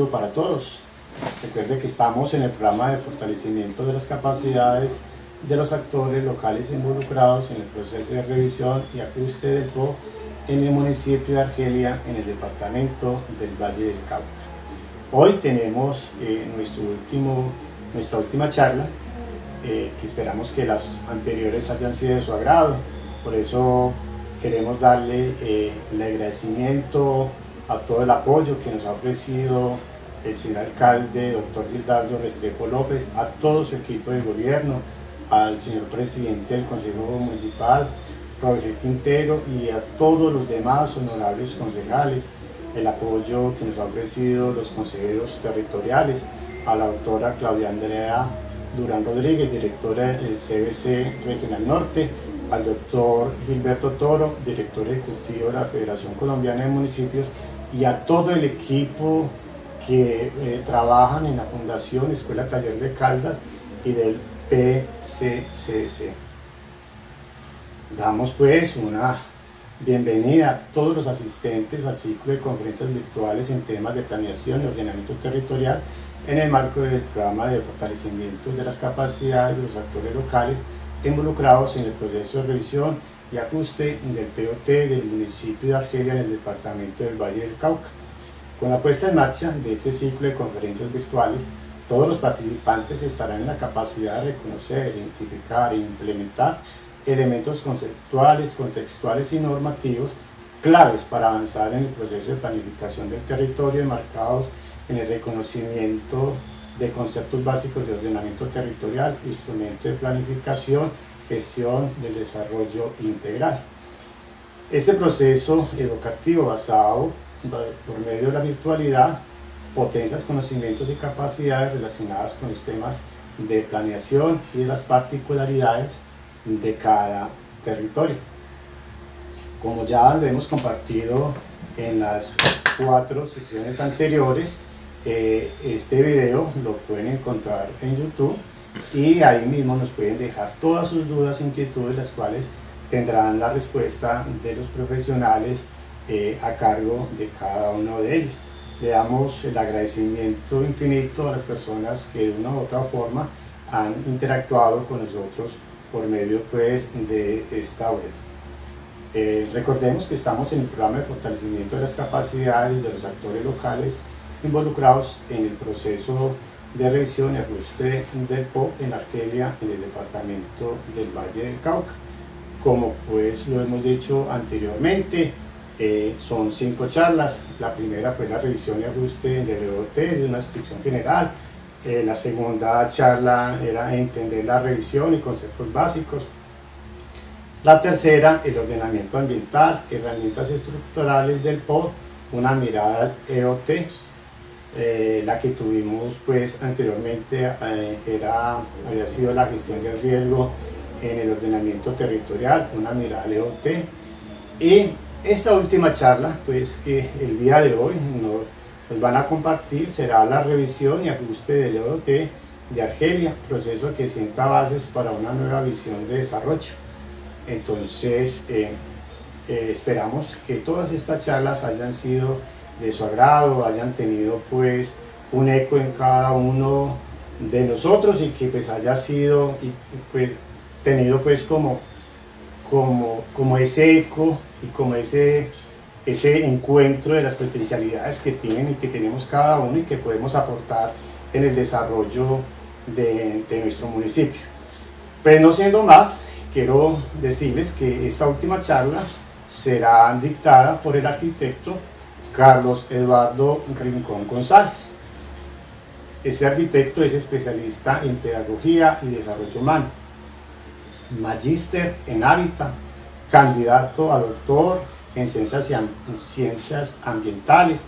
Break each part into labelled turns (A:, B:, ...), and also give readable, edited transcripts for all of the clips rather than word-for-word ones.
A: saludo para todos. Recuerde que estamos en el programa de fortalecimiento de las capacidades de los actores locales involucrados en el proceso de revisión y ajuste del PO en el municipio de Argelia, en el departamento del Valle del Cauca. Hoy tenemos nuestra última charla, que esperamos que las anteriores hayan sido de su agrado. Por eso queremos darle el agradecimiento a todo el apoyo que nos ha ofrecido el señor alcalde, doctor Gildardo Restrepo López, a todo su equipo de gobierno, al señor presidente del Consejo Municipal, Roger Quintero, y a todos los demás honorables concejales, el apoyo que nos ha ofrecido los consejeros territoriales, a la doctora Claudia Andrea Durán Rodríguez, directora del CBC Regional Norte, al doctor Gilberto Toro, director ejecutivo de la Federación Colombiana de Municipios, y a todo el equipo que trabajan en la Fundación Escuela Taller de Caldas y del PCCC. Damos pues una bienvenida a todos los asistentes al ciclo de conferencias virtuales en temas de planeación y ordenamiento territorial en el marco del programa de fortalecimiento de las capacidades de los actores locales involucrados en el proceso de revisión y ajuste del POT del municipio de Argelia en el departamento del Valle del Cauca. Con la puesta en marcha de este ciclo de conferencias virtuales, todos los participantes estarán en la capacidad de reconocer, identificar e implementar elementos conceptuales, contextuales y normativos claves para avanzar en el proceso de planificación del territorio enmarcados en el reconocimiento de conceptos básicos de ordenamiento territorial, instrumento de planificación, gestión del desarrollo integral. Este proceso educativo basado por medio de la virtualidad potencia los conocimientos y capacidades relacionadas con los temas de planeación y de las particularidades de cada territorio. Como ya lo hemos compartido en las 4 secciones anteriores, este video lo pueden encontrar en YouTube y ahí mismo nos pueden dejar todas sus dudas e inquietudes, las cuales tendrán la respuesta de los profesionales a cargo de cada uno de ellos. Le damos el agradecimiento infinito a las personas que de una u otra forma han interactuado con nosotros por medio pues de esta web. Recordemos que estamos en el programa de fortalecimiento de las capacidades de los actores locales involucrados en el proceso de revisión y ajuste del PO en Argelia, en el departamento del Valle del Cauca. Como pues lo hemos dicho anteriormente, son 5 charlas. La primera fue la revisión y ajuste del EOT, de una descripción general. La segunda charla era entender la revisión y conceptos básicos. La tercera, el ordenamiento ambiental, herramientas estructurales del PO, una mirada al EOT. La que tuvimos pues anteriormente había sido la gestión del riesgo en el ordenamiento territorial, una mirada al EOT. Y esta última charla pues que el día de hoy nos van a compartir será la revisión y ajuste del EOT de Argelia, proceso que sienta bases para una nueva visión de desarrollo. Entonces esperamos que todas estas charlas hayan sido de su agrado, hayan tenido pues un eco en cada uno de nosotros y que pues haya sido y pues tenido pues como ese eco y como ese encuentro de las potencialidades que tienen y que tenemos cada uno y que podemos aportar en el desarrollo de nuestro municipio. Pues no siendo más, quiero decirles que esta última charla será dictada por el arquitecto Carlos Eduardo Rincón González. Este arquitecto es especialista en pedagogía y desarrollo humano, magíster en hábitat, candidato a doctor en ciencias ambientales,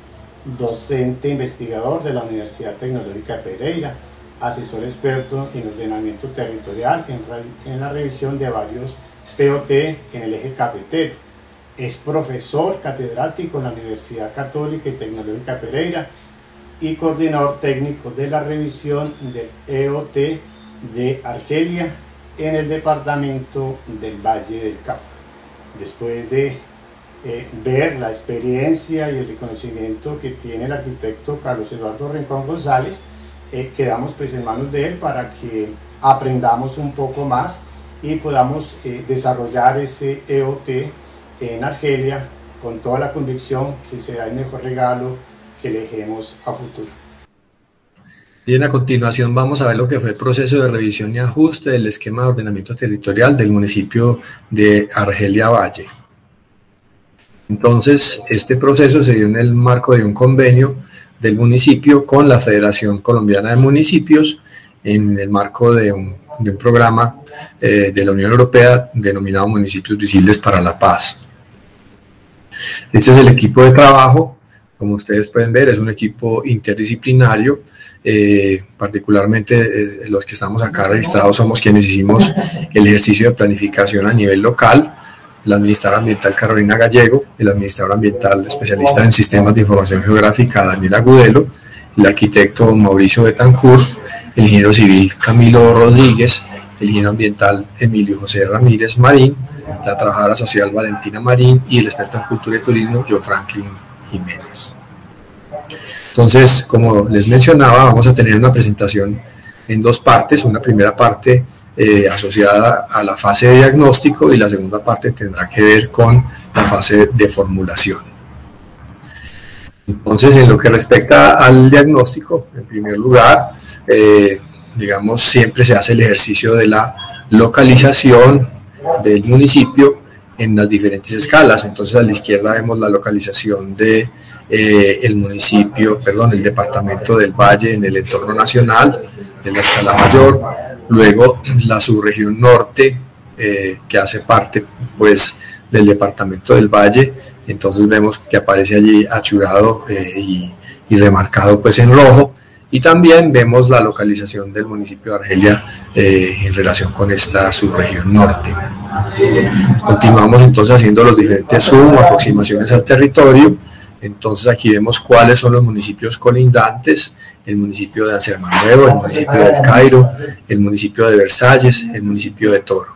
A: docente investigador de la Universidad Tecnológica de Pereira, asesor experto en ordenamiento territorial en la revisión de varios POT en el eje cafetero. Es profesor catedrático en la Universidad Católica y Tecnológica de Pereira y coordinador técnico de la revisión del EOT de Argelia en el departamento del Valle del Cauca. Después de ver la experiencia y el reconocimiento que tiene el arquitecto Carlos Eduardo Rincón González, quedamos pues en manos de él para que aprendamos un poco más y podamos desarrollar ese EOT en Argelia con toda la convicción que será el mejor regalo que le dejemos a futuro.
B: Bien, a continuación vamos a ver lo que fue el proceso de revisión y ajuste del esquema de ordenamiento territorial del municipio de Argelia Valle. Entonces, este proceso se dio en el marco de un convenio del municipio con la Federación Colombiana de Municipios, en el marco de un programa de la Unión Europea denominado Municipios Visibles para la Paz. Este es el equipo de trabajo. Como ustedes pueden ver, es un equipo interdisciplinario, particularmente los que estamos acá registrados somos quienes hicimos el ejercicio de planificación a nivel local, la administradora ambiental Carolina Gallego, el administrador ambiental especialista en sistemas de información geográfica Daniel Agudelo, el arquitecto Mauricio Betancourt, el ingeniero civil Camilo Rodríguez, el ingeniero ambiental Emilio José Ramírez Marín, la trabajadora social Valentina Marín y el experto en cultura y turismo John Franklin Jiménez. Entonces, como les mencionaba, vamos a tener una presentación en dos partes. Una primera parte asociada a la fase de diagnóstico y la segunda parte tendrá que ver con la fase de formulación. Entonces, en lo que respecta al diagnóstico, en primer lugar, digamos, siempre se hace el ejercicio de la localización del municipio en las diferentes escalas. Entonces, a la izquierda vemos la localización de el departamento del Valle en el entorno nacional, en la escala mayor, luego la subregión norte, que hace parte pues del departamento del Valle. Entonces vemos que aparece allí achurado y remarcado pues en rojo, y también vemos la localización del municipio de Argelia en relación con esta subregión norte. Continuamos entonces haciendo los diferentes zoom o aproximaciones al territorio. Entonces aquí vemos cuáles son los municipios colindantes: el municipio de Anserma-Nuevo, el municipio de El Cairo, el municipio de Versalles, el municipio de Toro.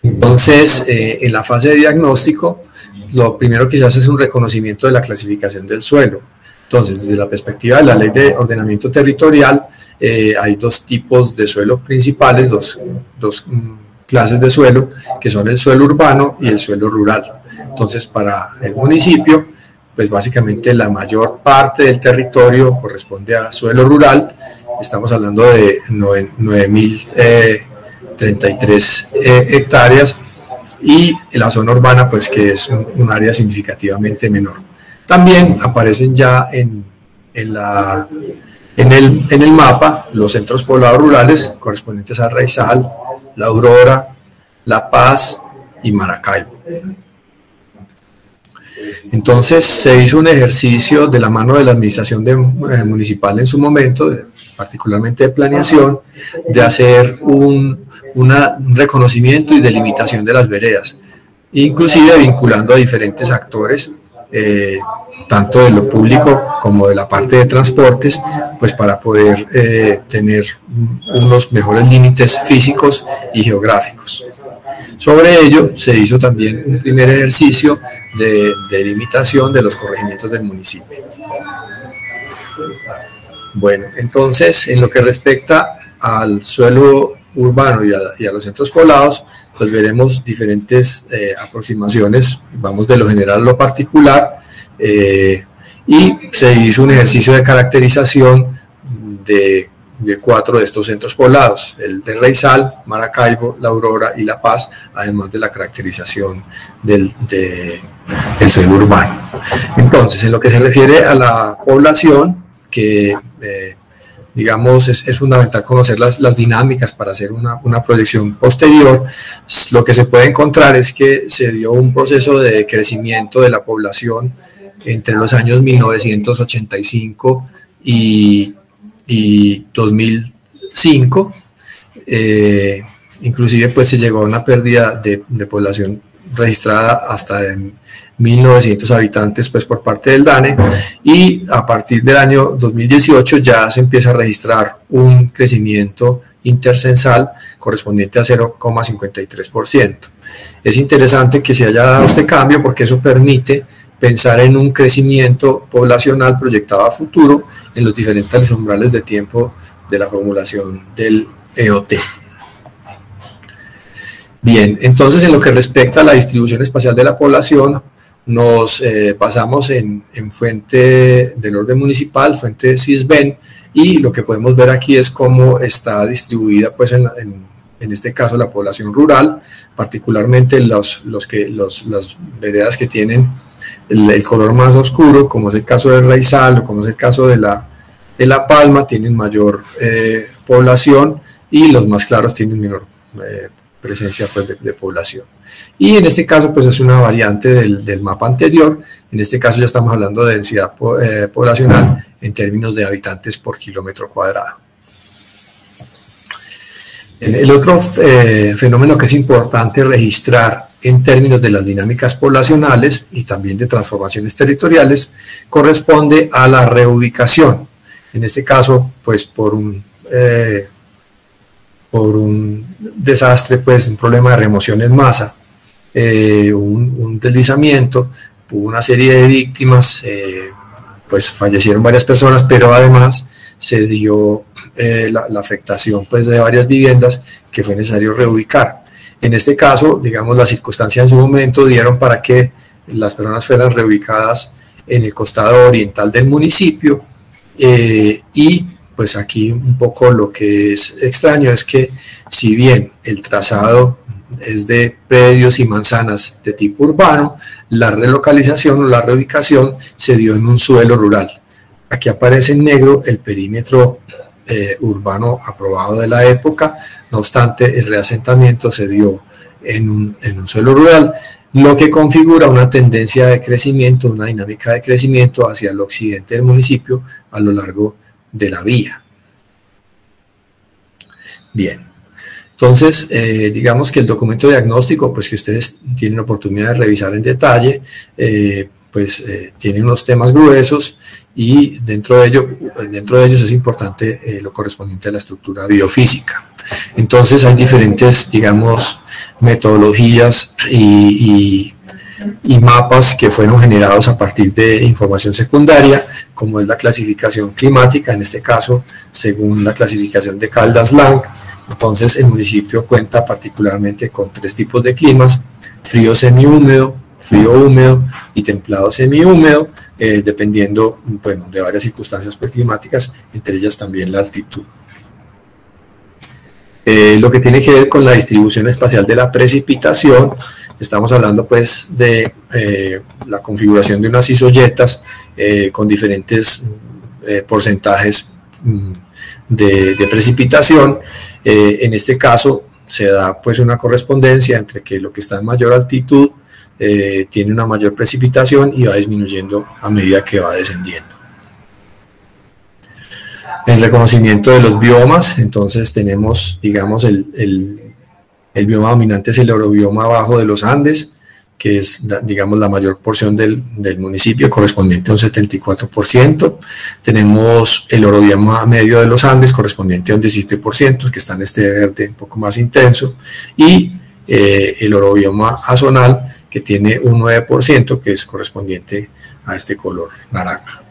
B: Entonces, en la fase de diagnóstico, lo primero que se hace es un reconocimiento de la clasificación del suelo. Entonces, desde la perspectiva de la Ley de Ordenamiento Territorial, hay dos tipos de suelo principales, dos clases de suelo, que son el suelo urbano y el suelo rural. Entonces, para el municipio, pues básicamente la mayor parte del territorio corresponde a suelo rural. Estamos hablando de 9.033 hectáreas, y la zona urbana, pues que es un área significativamente menor. También aparecen ya en el mapa los centros poblados rurales correspondientes a Raizal, La Aurora, La Paz y Maracaibo. Entonces se hizo un ejercicio de la mano de la administración municipal en su momento, particularmente de planeación, de hacer un reconocimiento y delimitación de las veredas, inclusive vinculando a diferentes actores, tanto de lo público como de la parte de transportes, pues para poder tener unos mejores límites físicos y geográficos. Sobre ello se hizo también un primer ejercicio de delimitación de los corregimientos del municipio. Bueno, entonces, en lo que respecta al suelo urbano y a los centros poblados, pues veremos diferentes aproximaciones. Vamos de lo general a lo particular, y se hizo un ejercicio de caracterización de 4 de estos centros poblados: el de Raizal, Maracaibo, La Aurora y La Paz, además de la caracterización del suelo urbano. Entonces, en lo que se refiere a la población, que digamos es fundamental conocer las dinámicas para hacer una proyección posterior, lo que se puede encontrar es que se dio un proceso de crecimiento de la población entre los años 1985 y 2005, inclusive pues se llegó a una pérdida de población registrada hasta de 1.900 habitantes pues por parte del DANE, y a partir del año 2018 ya se empieza a registrar un crecimiento intercensal correspondiente a 0,53%. Es interesante que se haya dado este cambio porque eso permite pensar en un crecimiento poblacional proyectado a futuro en los diferentes umbrales de tiempo de la formulación del EOT. Bien, entonces en lo que respecta a la distribución espacial de la población, nos basamos en fuente del orden municipal, fuente CISBEN, y lo que podemos ver aquí es cómo está distribuida, pues en este caso, la población rural, particularmente las veredas que tienen el color más oscuro, como es el caso del Raizal o como es el caso de la Palma, tienen mayor población, y los más claros tienen menor presencia, pues, de población. Y en este caso, pues, es una variante del mapa anterior. En este caso ya estamos hablando de densidad poblacional en términos de habitantes por kilómetro cuadrado. El otro fenómeno que es importante registrar en términos de las dinámicas poblacionales y también de transformaciones territoriales corresponde a la reubicación. En este caso, pues, por un desastre, pues un problema de remoción en masa, un deslizamiento, hubo una serie de víctimas, pues fallecieron varias personas, pero además se dio la afectación, pues, de varias viviendas que fue necesario reubicar. En este caso, digamos, las circunstancias en su momento dieron para que las personas fueran reubicadas en el costado oriental del municipio, y pues aquí un poco lo que es extraño es que, si bien el trazado es de predios y manzanas de tipo urbano, la relocalización o la reubicación se dio en un suelo rural. Aquí aparece en negro el perímetro urbano aprobado de la época. No obstante, el reasentamiento se dio en un suelo rural, lo que configura una tendencia de crecimiento, una dinámica de crecimiento hacia el occidente del municipio a lo largo de la vía. Bien, entonces digamos que el documento diagnóstico, pues, que ustedes tienen la oportunidad de revisar en detalle, tiene unos temas gruesos, y dentro de ellos es importante lo correspondiente a la estructura biofísica. Entonces hay diferentes, digamos, metodologías y mapas que fueron generados a partir de información secundaria, como es la clasificación climática, en este caso según la clasificación de Caldas-Lang. Entonces el municipio cuenta particularmente con 3 tipos de climas: frío semihúmedo, frío húmedo y templado semihúmedo, dependiendo, bueno, de varias circunstancias, pues, climáticas, entre ellas también la altitud. Lo que tiene que ver con la distribución espacial de la precipitación, estamos hablando, pues, de la configuración de unas isoyetas con diferentes porcentajes de precipitación. En este caso se da, pues, una correspondencia entre que lo que está en mayor altitud tiene una mayor precipitación y va disminuyendo a medida que va descendiendo. El reconocimiento de los biomas, entonces tenemos, digamos, el bioma dominante es el orobioma bajo de los Andes, que es, digamos, la mayor porción del municipio, correspondiente a un 74%. Tenemos el orobioma medio de los Andes, correspondiente a un 17%, que está en este verde un poco más intenso, y el orobioma azonal, que tiene un 9%, que es correspondiente a este color naranja.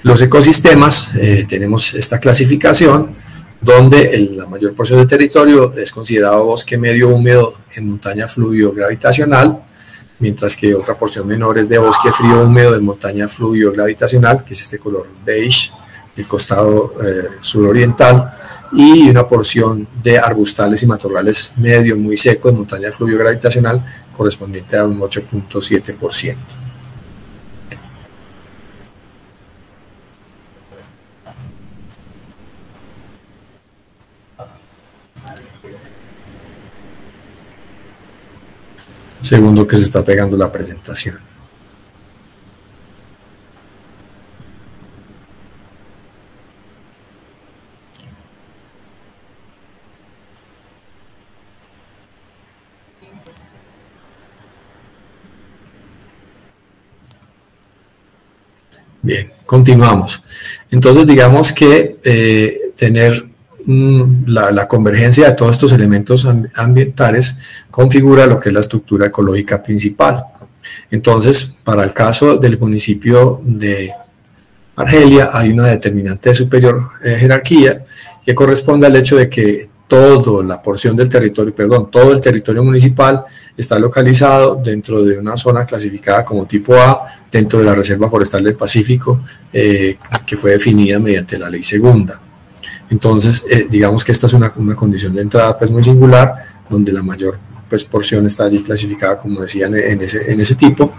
B: Los ecosistemas, tenemos esta clasificación, donde la mayor porción del territorio es considerado bosque medio húmedo en montaña fluvio-gravitacional, mientras que otra porción menor es de bosque frío húmedo en montaña fluvio-gravitacional, que es este color beige, el costado suroriental, y una porción de arbustales y matorrales medio muy seco en montaña fluvio-gravitacional, correspondiente a un 8.7%. Segundo que se está pegando la presentación. Bien, continuamos. Entonces, digamos que tener la convergencia de todos estos elementos ambientales configura lo que es la estructura ecológica principal. Entonces, para el caso del municipio de Argelia hay una determinante de superior jerarquía que corresponde al hecho de que todo el territorio municipal está localizado dentro de una zona clasificada como tipo A dentro de la Reserva Forestal del Pacífico, que fue definida mediante la Ley Segunda. Entonces, digamos que esta es una condición de entrada pues muy singular, donde la mayor pues porción está allí clasificada, como decían, en ese tipo.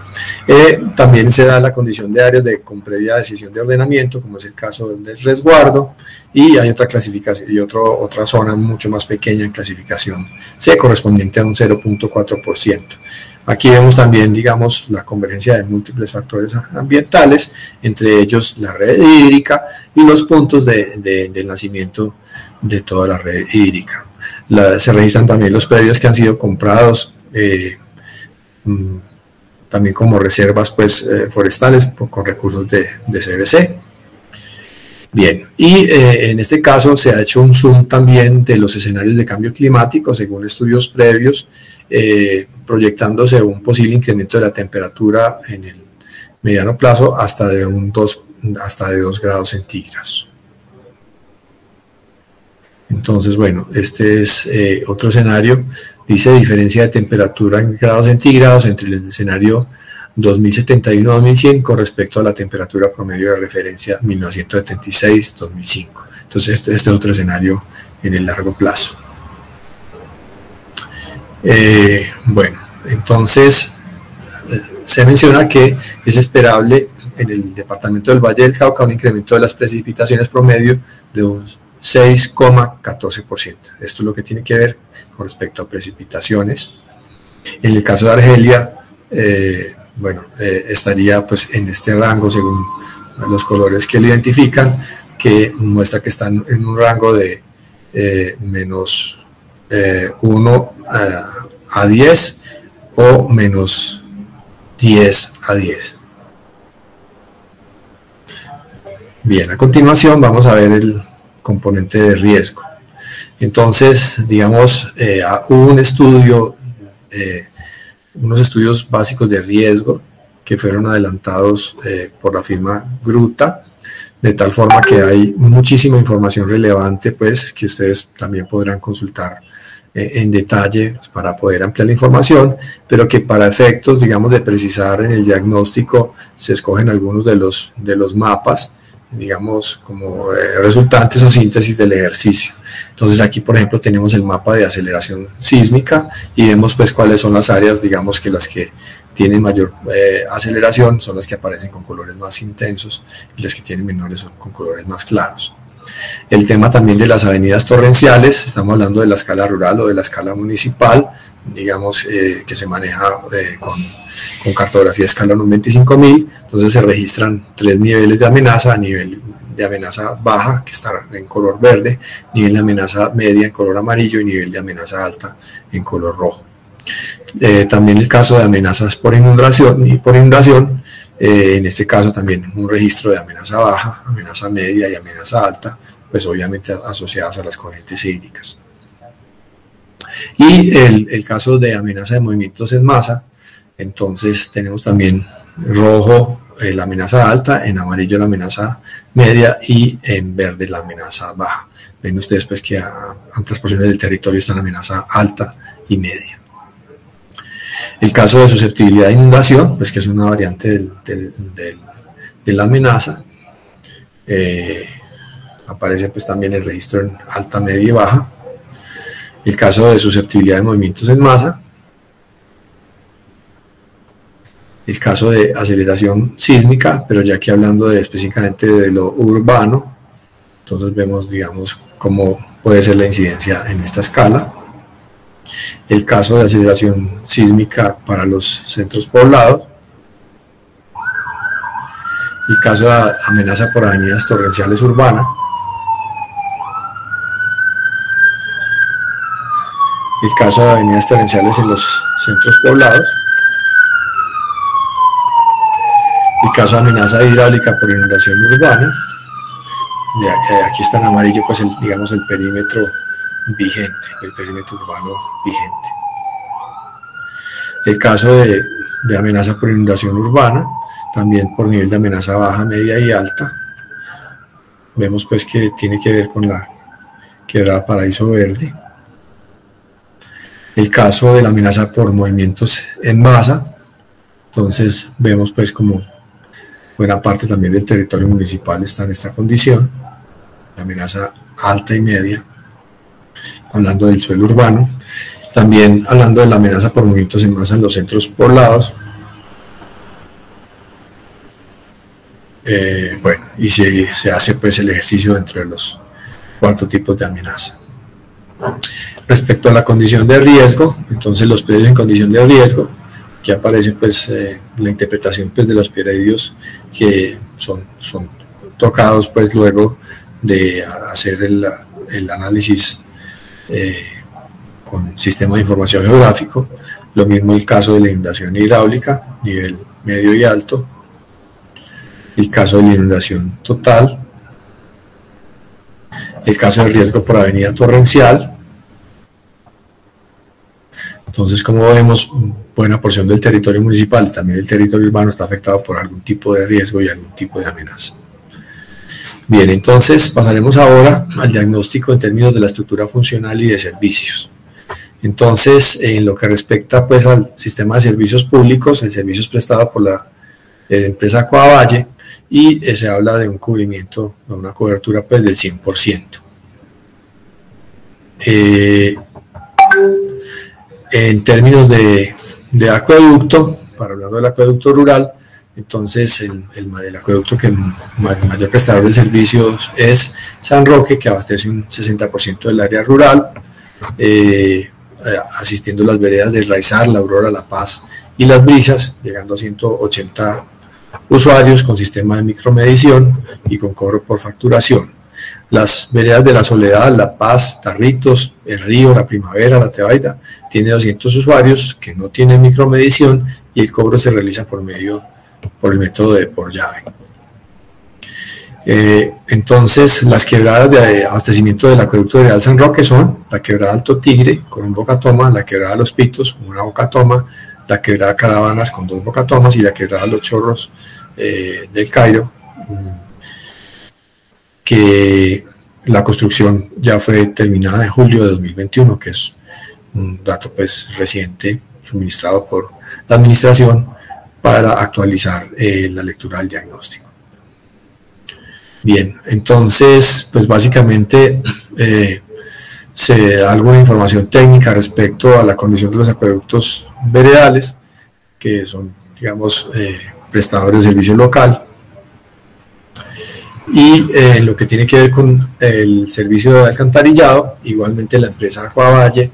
B: También se da la condición de áreas con previa decisión de ordenamiento, como es el caso del resguardo, y hay otra clasificación y otra zona mucho más pequeña en clasificación C, correspondiente a un 0.4%. Aquí vemos también, digamos, la convergencia de múltiples factores ambientales, entre ellos la red hídrica y los puntos del nacimiento de toda la red hídrica. Se registran también los predios que han sido comprados también como reservas pues, forestales con recursos de CBC. Bien, y en este caso se ha hecho un zoom también de los escenarios de cambio climático según estudios previos, proyectándose un posible incremento de la temperatura en el mediano plazo hasta de 2 grados centígrados. Entonces, bueno, este es otro escenario, dice diferencia de temperatura en grados centígrados entre el escenario 2071-2100 con respecto a la temperatura promedio de referencia 1976-2005. Entonces, este es otro escenario en el largo plazo. Bueno, entonces, se menciona que es esperable en el departamento del Valle del Cauca un incremento de las precipitaciones promedio de un 6,14%. Esto es lo que tiene que ver con respecto a precipitaciones. En el caso de Argelia, estaría pues en este rango según los colores que lo identifican, que muestra que están en un rango de menos 1 a 10 o menos 10 a 10. Bien, a continuación vamos a ver el componente de riesgo. Entonces, digamos, hubo un estudio, unos estudios básicos de riesgo que fueron adelantados por la firma Gruta, de tal forma que hay muchísima información relevante, pues, que ustedes también podrán consultar en detalle para poder ampliar la información, pero que para efectos, digamos, de precisar en el diagnóstico, se escogen algunos de los mapas, digamos, como resultantes o síntesis del ejercicio. Entonces aquí, por ejemplo, tenemos el mapa de aceleración sísmica y vemos pues cuáles son las áreas, digamos, que las que tienen mayor aceleración son las que aparecen con colores más intensos y las que tienen menores son con colores más claros. El tema también de las avenidas torrenciales, estamos hablando de la escala rural o de la escala municipal, digamos, que se maneja con cartografía de escala 25.000, entonces se registran 3 niveles de amenaza: nivel de amenaza baja, que está en color verde, nivel de amenaza media en color amarillo y nivel de amenaza alta en color rojo. También el caso de amenazas por inundación en este caso también un registro de amenaza baja, amenaza media y amenaza alta, pues obviamente asociadas a las corrientes hídricas. Y el caso de amenaza de movimientos en masa, entonces tenemos también rojo la amenaza alta, en amarillo la amenaza media y en verde la amenaza baja. Ven ustedes pues que a amplias porciones del territorio está la amenaza alta y media. El caso de susceptibilidad de inundación, pues que es una variante de la amenaza, aparece pues también el registro en alta, media y baja. El caso de susceptibilidad de movimientos en masa, el caso de aceleración sísmica, pero ya aquí hablando específicamente de lo urbano, entonces vemos, digamos, cómo puede ser la incidencia en esta escala. El caso de aceleración sísmica para los centros poblados, el caso de amenaza por avenidas torrenciales urbanas, el caso de avenidas torrenciales en los centros poblados, el caso de amenaza hidráulica por inundación urbana, aquí está en amarillo, pues digamos el perímetro vigente, el perímetro urbano vigente. El caso de amenaza por inundación urbana, también por nivel de amenaza baja, media y alta. Vemos pues que tiene que ver con la quebrada Paraíso Verde. El caso de la amenaza por movimientos en masa, entonces vemos pues como buena parte también del territorio municipal está en esta condición, la amenaza alta y media, hablando del suelo urbano, también hablando de la amenaza por movimientos en masa en los centros poblados. Bueno, y se hace pues el ejercicio dentro de los 4 tipos de amenaza. Respecto a la condición de riesgo, entonces los predios en condición de riesgo, que aparece pues la interpretación pues de los predios que son tocados pues luego de hacer el análisis con sistema de información geográfico. Lo mismo el caso de la inundación hidráulica, nivel medio y alto, el caso de la inundación total, el caso de riesgo por avenida torrencial. Entonces, como vemos, buena porción del territorio municipal y también del territorio urbano está afectado por algún tipo de riesgo y algún tipo de amenaza. Bien, entonces pasaremos ahora al diagnóstico en términos de la estructura funcional y de servicios. Entonces, en lo que respecta pues al sistema de servicios públicos, el servicio es prestado por la empresa Aquavalle y se habla de un cubrimiento, de una cobertura pues del 100%. En términos de acueducto, para hablar del acueducto rural, entonces el acueducto que el mayor prestador de servicios es San Roque, que abastece un 60% del área rural, asistiendo las veredas de Raizar, La Aurora, La Paz y Las Brisas, llegando a 180 usuarios con sistema de micromedición y con cobro por facturación. Las veredas de La Soledad, La Paz, Tarritos, El Río, La Primavera, La Tebaida, tiene 200 usuarios que no tienen micromedición y el cobro se realiza por el método de por llave. Entonces, las quebradas de abastecimiento del acueducto de Real San Roque son la quebrada Alto Tigre con un bocatoma, la quebrada Los Pitos con una bocatoma, la quebrada Caravanas con 2 bocatomas y la quebrada Los Chorros del Cairo, que la construcción ya fue terminada en julio de 2021, que es un dato pues reciente suministrado por la administración para actualizar la lectura del diagnóstico. Bien, entonces pues básicamente se da alguna información técnica respecto a la condición de los acueductos veredales, que son, digamos, prestadores de servicio local, y lo que tiene que ver con el servicio de alcantarillado, igualmente la empresa Aquavalle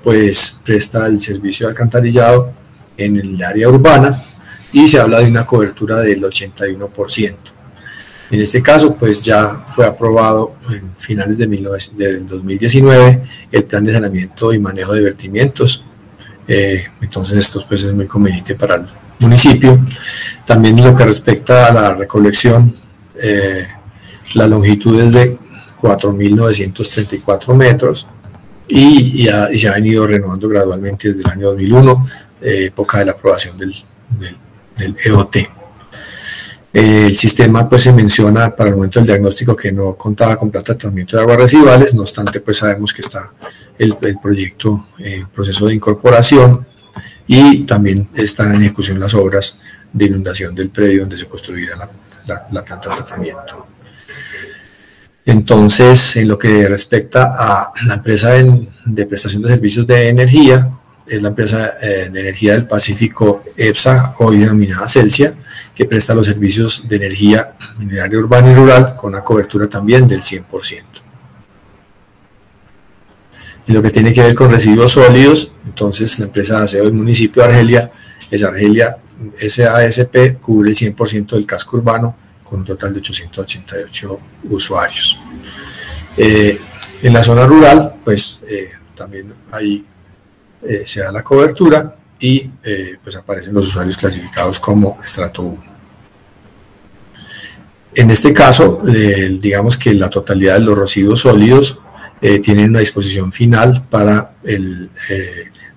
B: pues presta el servicio de alcantarillado en el área urbana y se habla de una cobertura del 81%. En este caso, pues ya fue aprobado en finales del 2019 el plan de saneamiento y manejo de vertimientos. Entonces esto pues es muy conveniente para el municipio. También en lo que respecta a la recolección, la longitud es de 4.934 metros y se ha venido renovando gradualmente desde el año 2001, época de la aprobación del EOT. El sistema pues se menciona para el momento del diagnóstico que no contaba con planta de tratamiento de aguas residuales, no obstante pues sabemos que está el proyecto en proceso de incorporación y también están en ejecución las obras de inundación del predio donde se construirá la planta de tratamiento. Entonces, en lo que respecta a la empresa de prestación de servicios de energía, es la empresa de energía del Pacífico EPSA, hoy denominada Celsia, que presta los servicios de energía en el área urbana y rural con una cobertura también del 100%. En lo que tiene que ver con residuos sólidos, entonces la empresa de aseo del municipio de Argelia es Argelia SASP, cubre el 100% del casco urbano con un total de 888 usuarios. En la zona rural, pues también hay se da la cobertura y pues aparecen los usuarios clasificados como estrato 1. En este caso, digamos que la totalidad de los residuos sólidos tienen una disposición final para el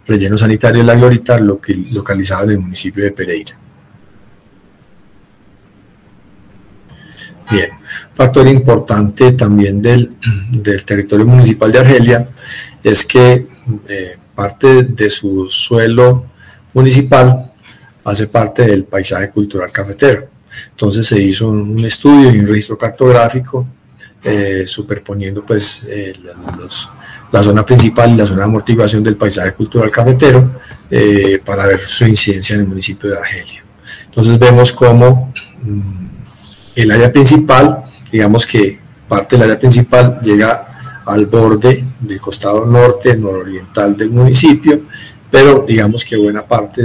B: relleno sanitario de La Glorita, localizado en el municipio de Pereira. Bien, factor importante también del territorio municipal de Argelia es que parte de su suelo municipal hace parte del paisaje cultural cafetero. Entonces se hizo un estudio y un registro cartográfico superponiendo pues la zona principal y la zona de amortiguación del paisaje cultural cafetero para ver su incidencia en el municipio de Argelia. Entonces vemos cómo el área principal, digamos que parte del área principal llega al borde del costado norte, nororiental del municipio, pero digamos que buena parte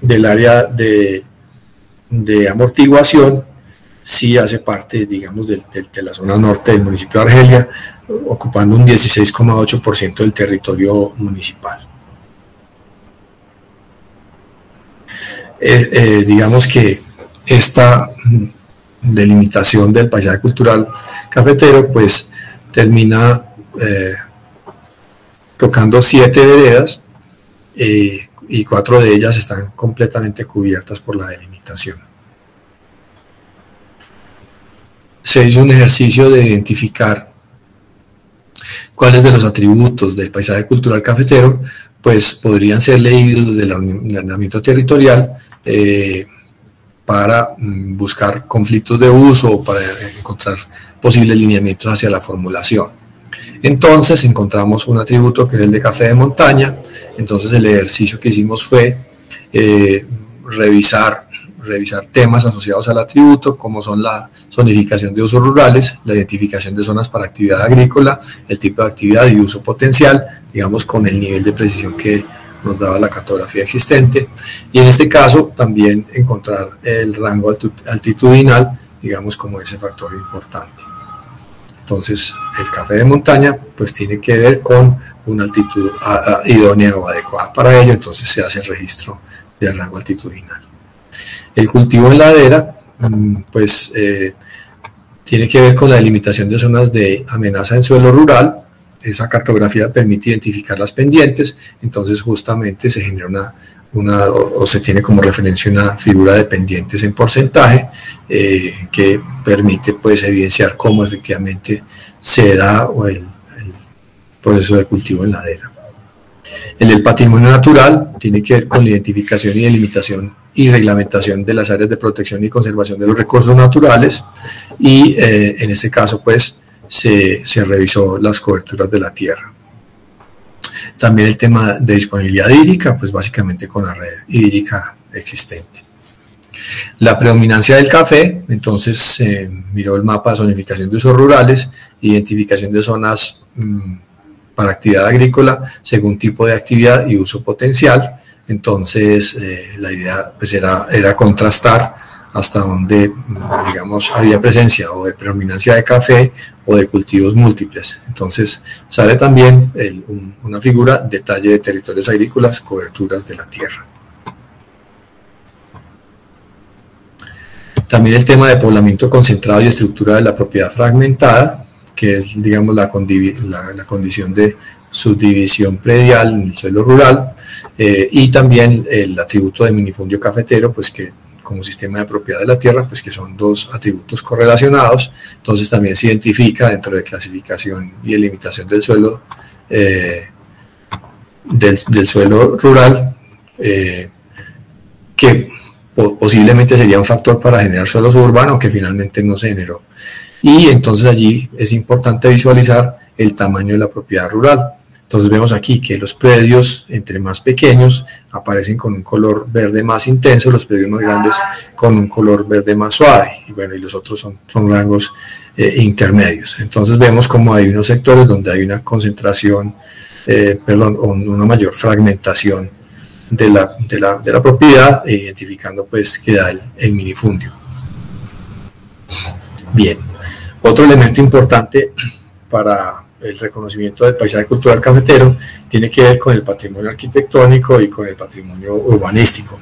B: del área de amortiguación sí hace parte, digamos, de la zona norte del municipio de Argelia, ocupando un 16,8% del territorio municipal. Digamos que esta delimitación del paisaje cultural cafetero pues termina tocando 7 veredas y 4 de ellas están completamente cubiertas por la delimitación. Se hizo un ejercicio de identificar cuáles de los atributos del paisaje cultural cafetero pues podrían ser leídos desde el ordenamiento territorial para buscar conflictos de uso o para encontrar posibles lineamientos hacia la formulación. Entonces encontramos un atributo que es el de café de montaña. Entonces el ejercicio que hicimos fue revisar temas asociados al atributo, como son la zonificación de usos rurales, la identificación de zonas para actividad agrícola, el tipo de actividad y uso potencial, digamos con el nivel de precisión que nos daba la cartografía existente, y en este caso también encontrar el rango altitudinal, digamos como ese factor importante. Entonces el café de montaña pues tiene que ver con una altitud idónea o adecuada para ello, entonces se hace el registro del rango altitudinal. El cultivo en ladera pues tiene que ver con la delimitación de zonas de amenaza en suelo rural. Esa cartografía permite identificar las pendientes, entonces justamente se genera o se tiene como referencia una figura de pendientes en porcentaje que permite pues evidenciar cómo efectivamente se da el proceso de cultivo en ladera. El patrimonio natural tiene que ver con la identificación y delimitación y reglamentación de las áreas de protección y conservación de los recursos naturales, y en este caso pues se revisó las coberturas de la tierra. También el tema de disponibilidad hídrica, pues básicamente con la red hídrica existente. La predominancia del café, entonces se miró el mapa de zonificación de usos rurales, identificación de zonas para actividad agrícola según tipo de actividad y uso potencial. Entonces la idea pues era contrastar hasta donde, digamos, había presencia o de predominancia de café o de cultivos múltiples. Entonces sale también una figura, detalle de territorios agrícolas, coberturas de la tierra. También el tema de poblamiento concentrado y estructura de la propiedad fragmentada, que es, digamos, la condición de subdivisión predial en el suelo rural, y también el atributo de minifundio cafetero, pues que como sistema de propiedad de la tierra, pues que son dos atributos correlacionados. Entonces también se identifica dentro de clasificación y delimitación del suelo del suelo rural, que posiblemente sería un factor para generar suelo suburbano, que finalmente no se generó. Y entonces allí es importante visualizar el tamaño de la propiedad rural. Entonces vemos aquí que los predios, entre más pequeños, aparecen con un color verde más intenso, los predios más grandes con un color verde más suave, y bueno, y los otros son rangos intermedios. Entonces vemos como hay unos sectores donde hay una concentración, o una mayor fragmentación de la propiedad, identificando pues que da el minifundio. Bien, otro elemento importante para el reconocimiento del paisaje cultural cafetero tiene que ver con el patrimonio arquitectónico y con el patrimonio urbanístico.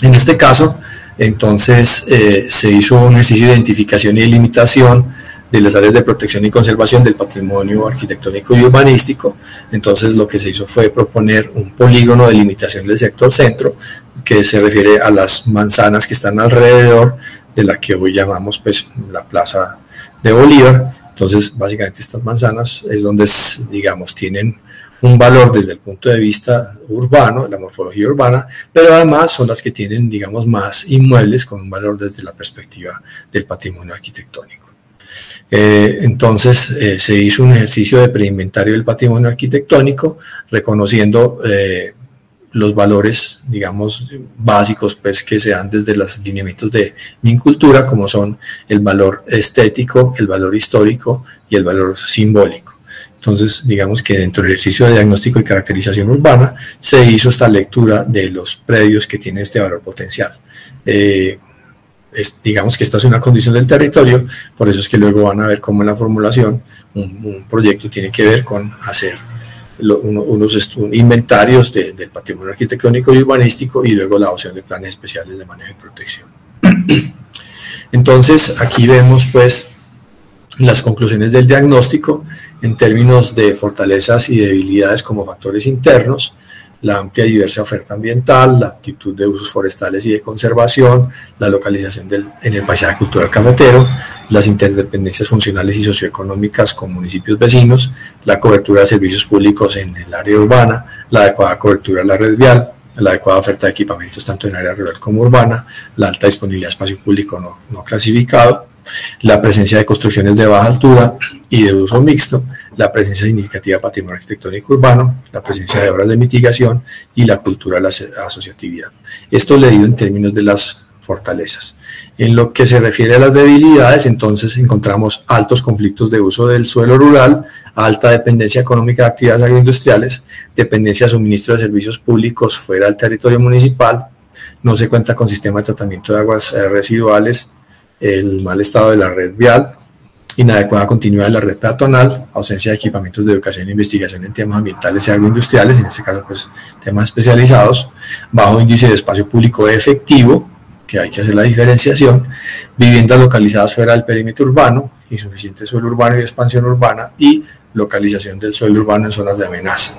B: En este caso, Entonces se hizo un ejercicio de identificación y delimitación de las áreas de protección y conservación del patrimonio arquitectónico y urbanístico. Entonces lo que se hizo fue proponer un polígono de limitación del sector centro, que se refiere a las manzanas que están alrededor de la que hoy llamamos pues la Plaza de Bolívar. Entonces básicamente estas manzanas es donde, digamos, tienen un valor desde el punto de vista urbano, la morfología urbana, pero además son las que tienen, digamos, más inmuebles con un valor desde la perspectiva del patrimonio arquitectónico. Entonces se hizo un ejercicio de preinventario del patrimonio arquitectónico, reconociendo los valores, digamos, básicos pues, que se dan desde los lineamientos de Mincultura, como son el valor estético, el valor histórico y el valor simbólico. Entonces, digamos que dentro del ejercicio de diagnóstico y caracterización urbana se hizo esta lectura de los predios que tienen este valor potencial. Digamos que esta es una condición del territorio, por eso es que luego van a ver cómo en la formulación un proyecto tiene que ver con hacer unos inventarios del patrimonio arquitectónico y urbanístico y luego la adopción de planes especiales de manejo y protección. Entonces aquí vemos pues las conclusiones del diagnóstico en términos de fortalezas y debilidades como factores internos, la amplia y diversa oferta ambiental, la aptitud de usos forestales y de conservación, la localización en el paisaje cultural cafetero, las interdependencias funcionales y socioeconómicas con municipios vecinos, la cobertura de servicios públicos en el área urbana, la adecuada cobertura de la red vial, la adecuada oferta de equipamientos tanto en área rural como urbana, la alta disponibilidad de espacio público no clasificado, la presencia de construcciones de baja altura y de uso mixto, la presencia significativa de patrimonio arquitectónico urbano, la presencia de obras de mitigación y la cultura de la asociatividad. Esto leído en términos de las fortalezas. En lo que se refiere a las debilidades, entonces encontramos altos conflictos de uso del suelo rural, alta dependencia económica de actividades agroindustriales, dependencia de suministro de servicios públicos fuera del territorio municipal, no se cuenta con sistema de tratamiento de aguas residuales, el mal estado de la red vial, inadecuada continuidad de la red peatonal, ausencia de equipamientos de educación e investigación en temas ambientales y agroindustriales, en este caso pues temas especializados, bajo índice de espacio público efectivo, que hay que hacer la diferenciación, viviendas localizadas fuera del perímetro urbano, insuficiente suelo urbano y expansión urbana y localización del suelo urbano en zonas de amenaza.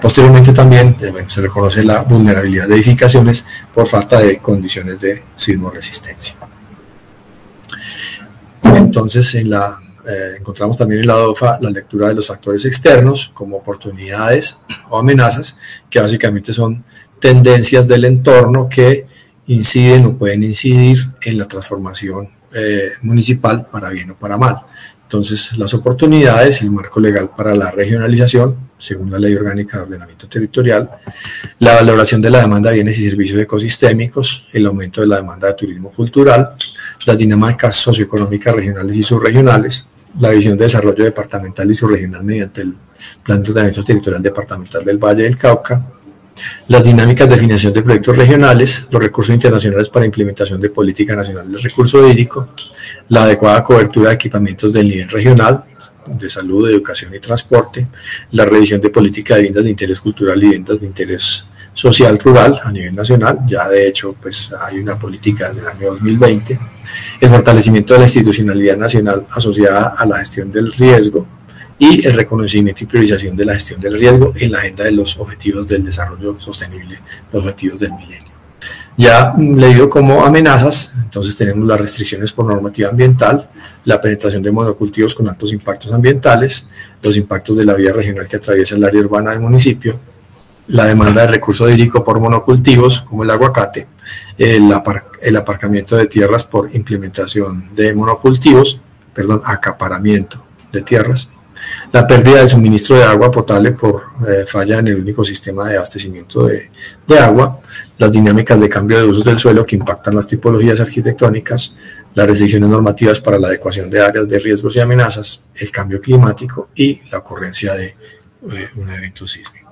B: Posteriormente también se reconoce la vulnerabilidad de edificaciones por falta de condiciones de sismoresistencia. Entonces encontramos también en la DOFA la lectura de los factores externos como oportunidades o amenazas, que básicamente son tendencias del entorno que inciden o pueden incidir en la transformación municipal para bien o para mal. Entonces, las oportunidades, el marco legal para la regionalización, según la Ley Orgánica de Ordenamiento Territorial, la valoración de la demanda de bienes y servicios ecosistémicos, el aumento de la demanda de turismo cultural, las dinámicas socioeconómicas regionales y subregionales, la visión de desarrollo departamental y subregional mediante el Plan de Ordenamiento Territorial Departamental del Valle del Cauca, las dinámicas de financiación de proyectos regionales, los recursos internacionales para implementación de política nacional del recurso hídrico, la adecuada cobertura de equipamientos del nivel regional, de salud, de educación y transporte, la revisión de política de viviendas de interés cultural y viviendas de interés social rural a nivel nacional, ya de hecho pues hay una política desde el año 2020, el fortalecimiento de la institucionalidad nacional asociada a la gestión del riesgo, y el reconocimiento y priorización de la gestión del riesgo en la agenda de los objetivos del desarrollo sostenible, los objetivos del milenio. Ya leído como amenazas, entonces tenemos las restricciones por normativa ambiental, la penetración de monocultivos con altos impactos ambientales, los impactos de la vía regional que atraviesa el área urbana del municipio, la demanda de recurso hídrico por monocultivos como el aguacate, el aparcamiento de tierras por implementación de monocultivos, acaparamiento de tierras, la pérdida del suministro de agua potable por falla en el único sistema de abastecimiento de agua, las dinámicas de cambio de usos del suelo que impactan las tipologías arquitectónicas, las restricciones normativas para la adecuación de áreas de riesgos y amenazas, el cambio climático y la ocurrencia de un evento sísmico.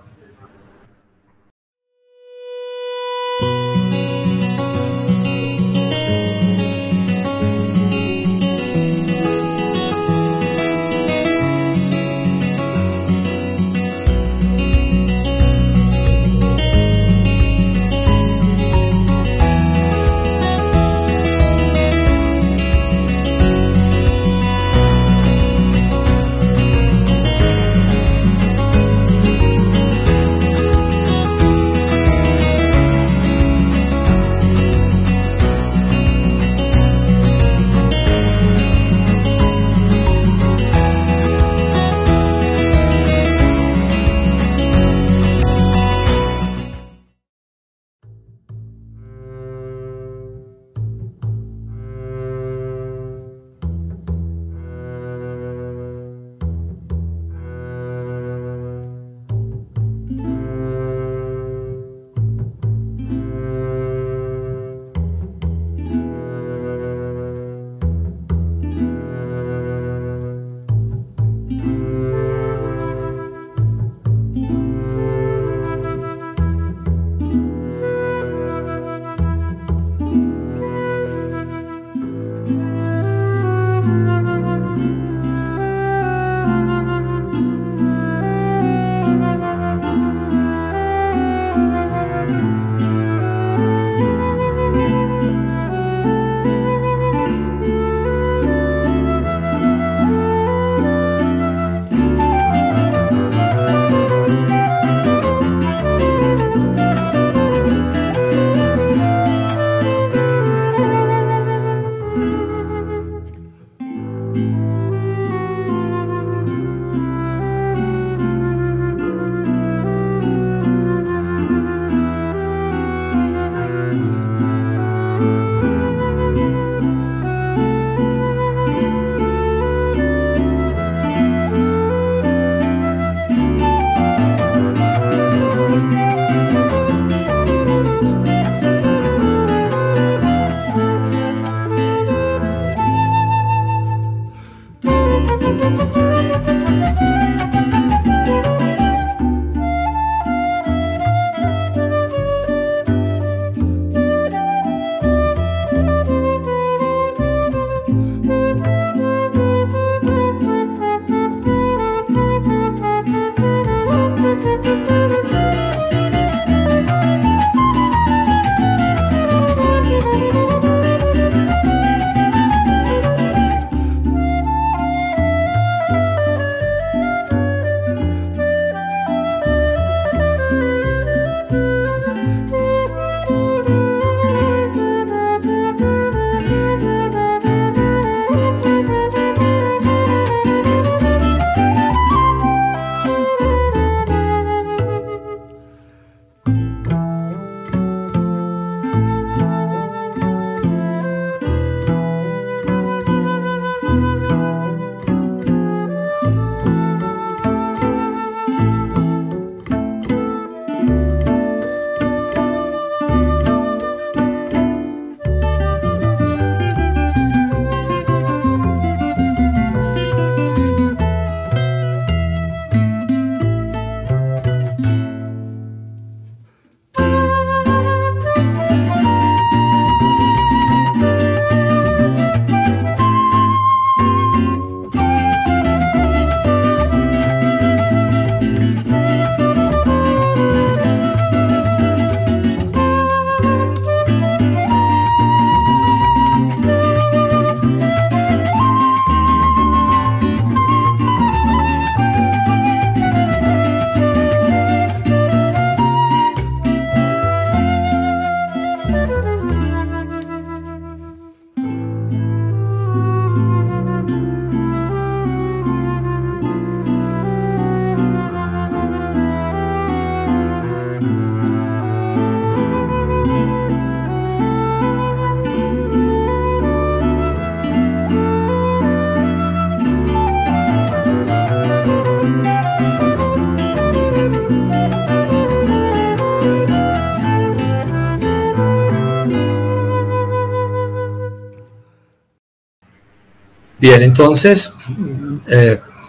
B: Bien, entonces,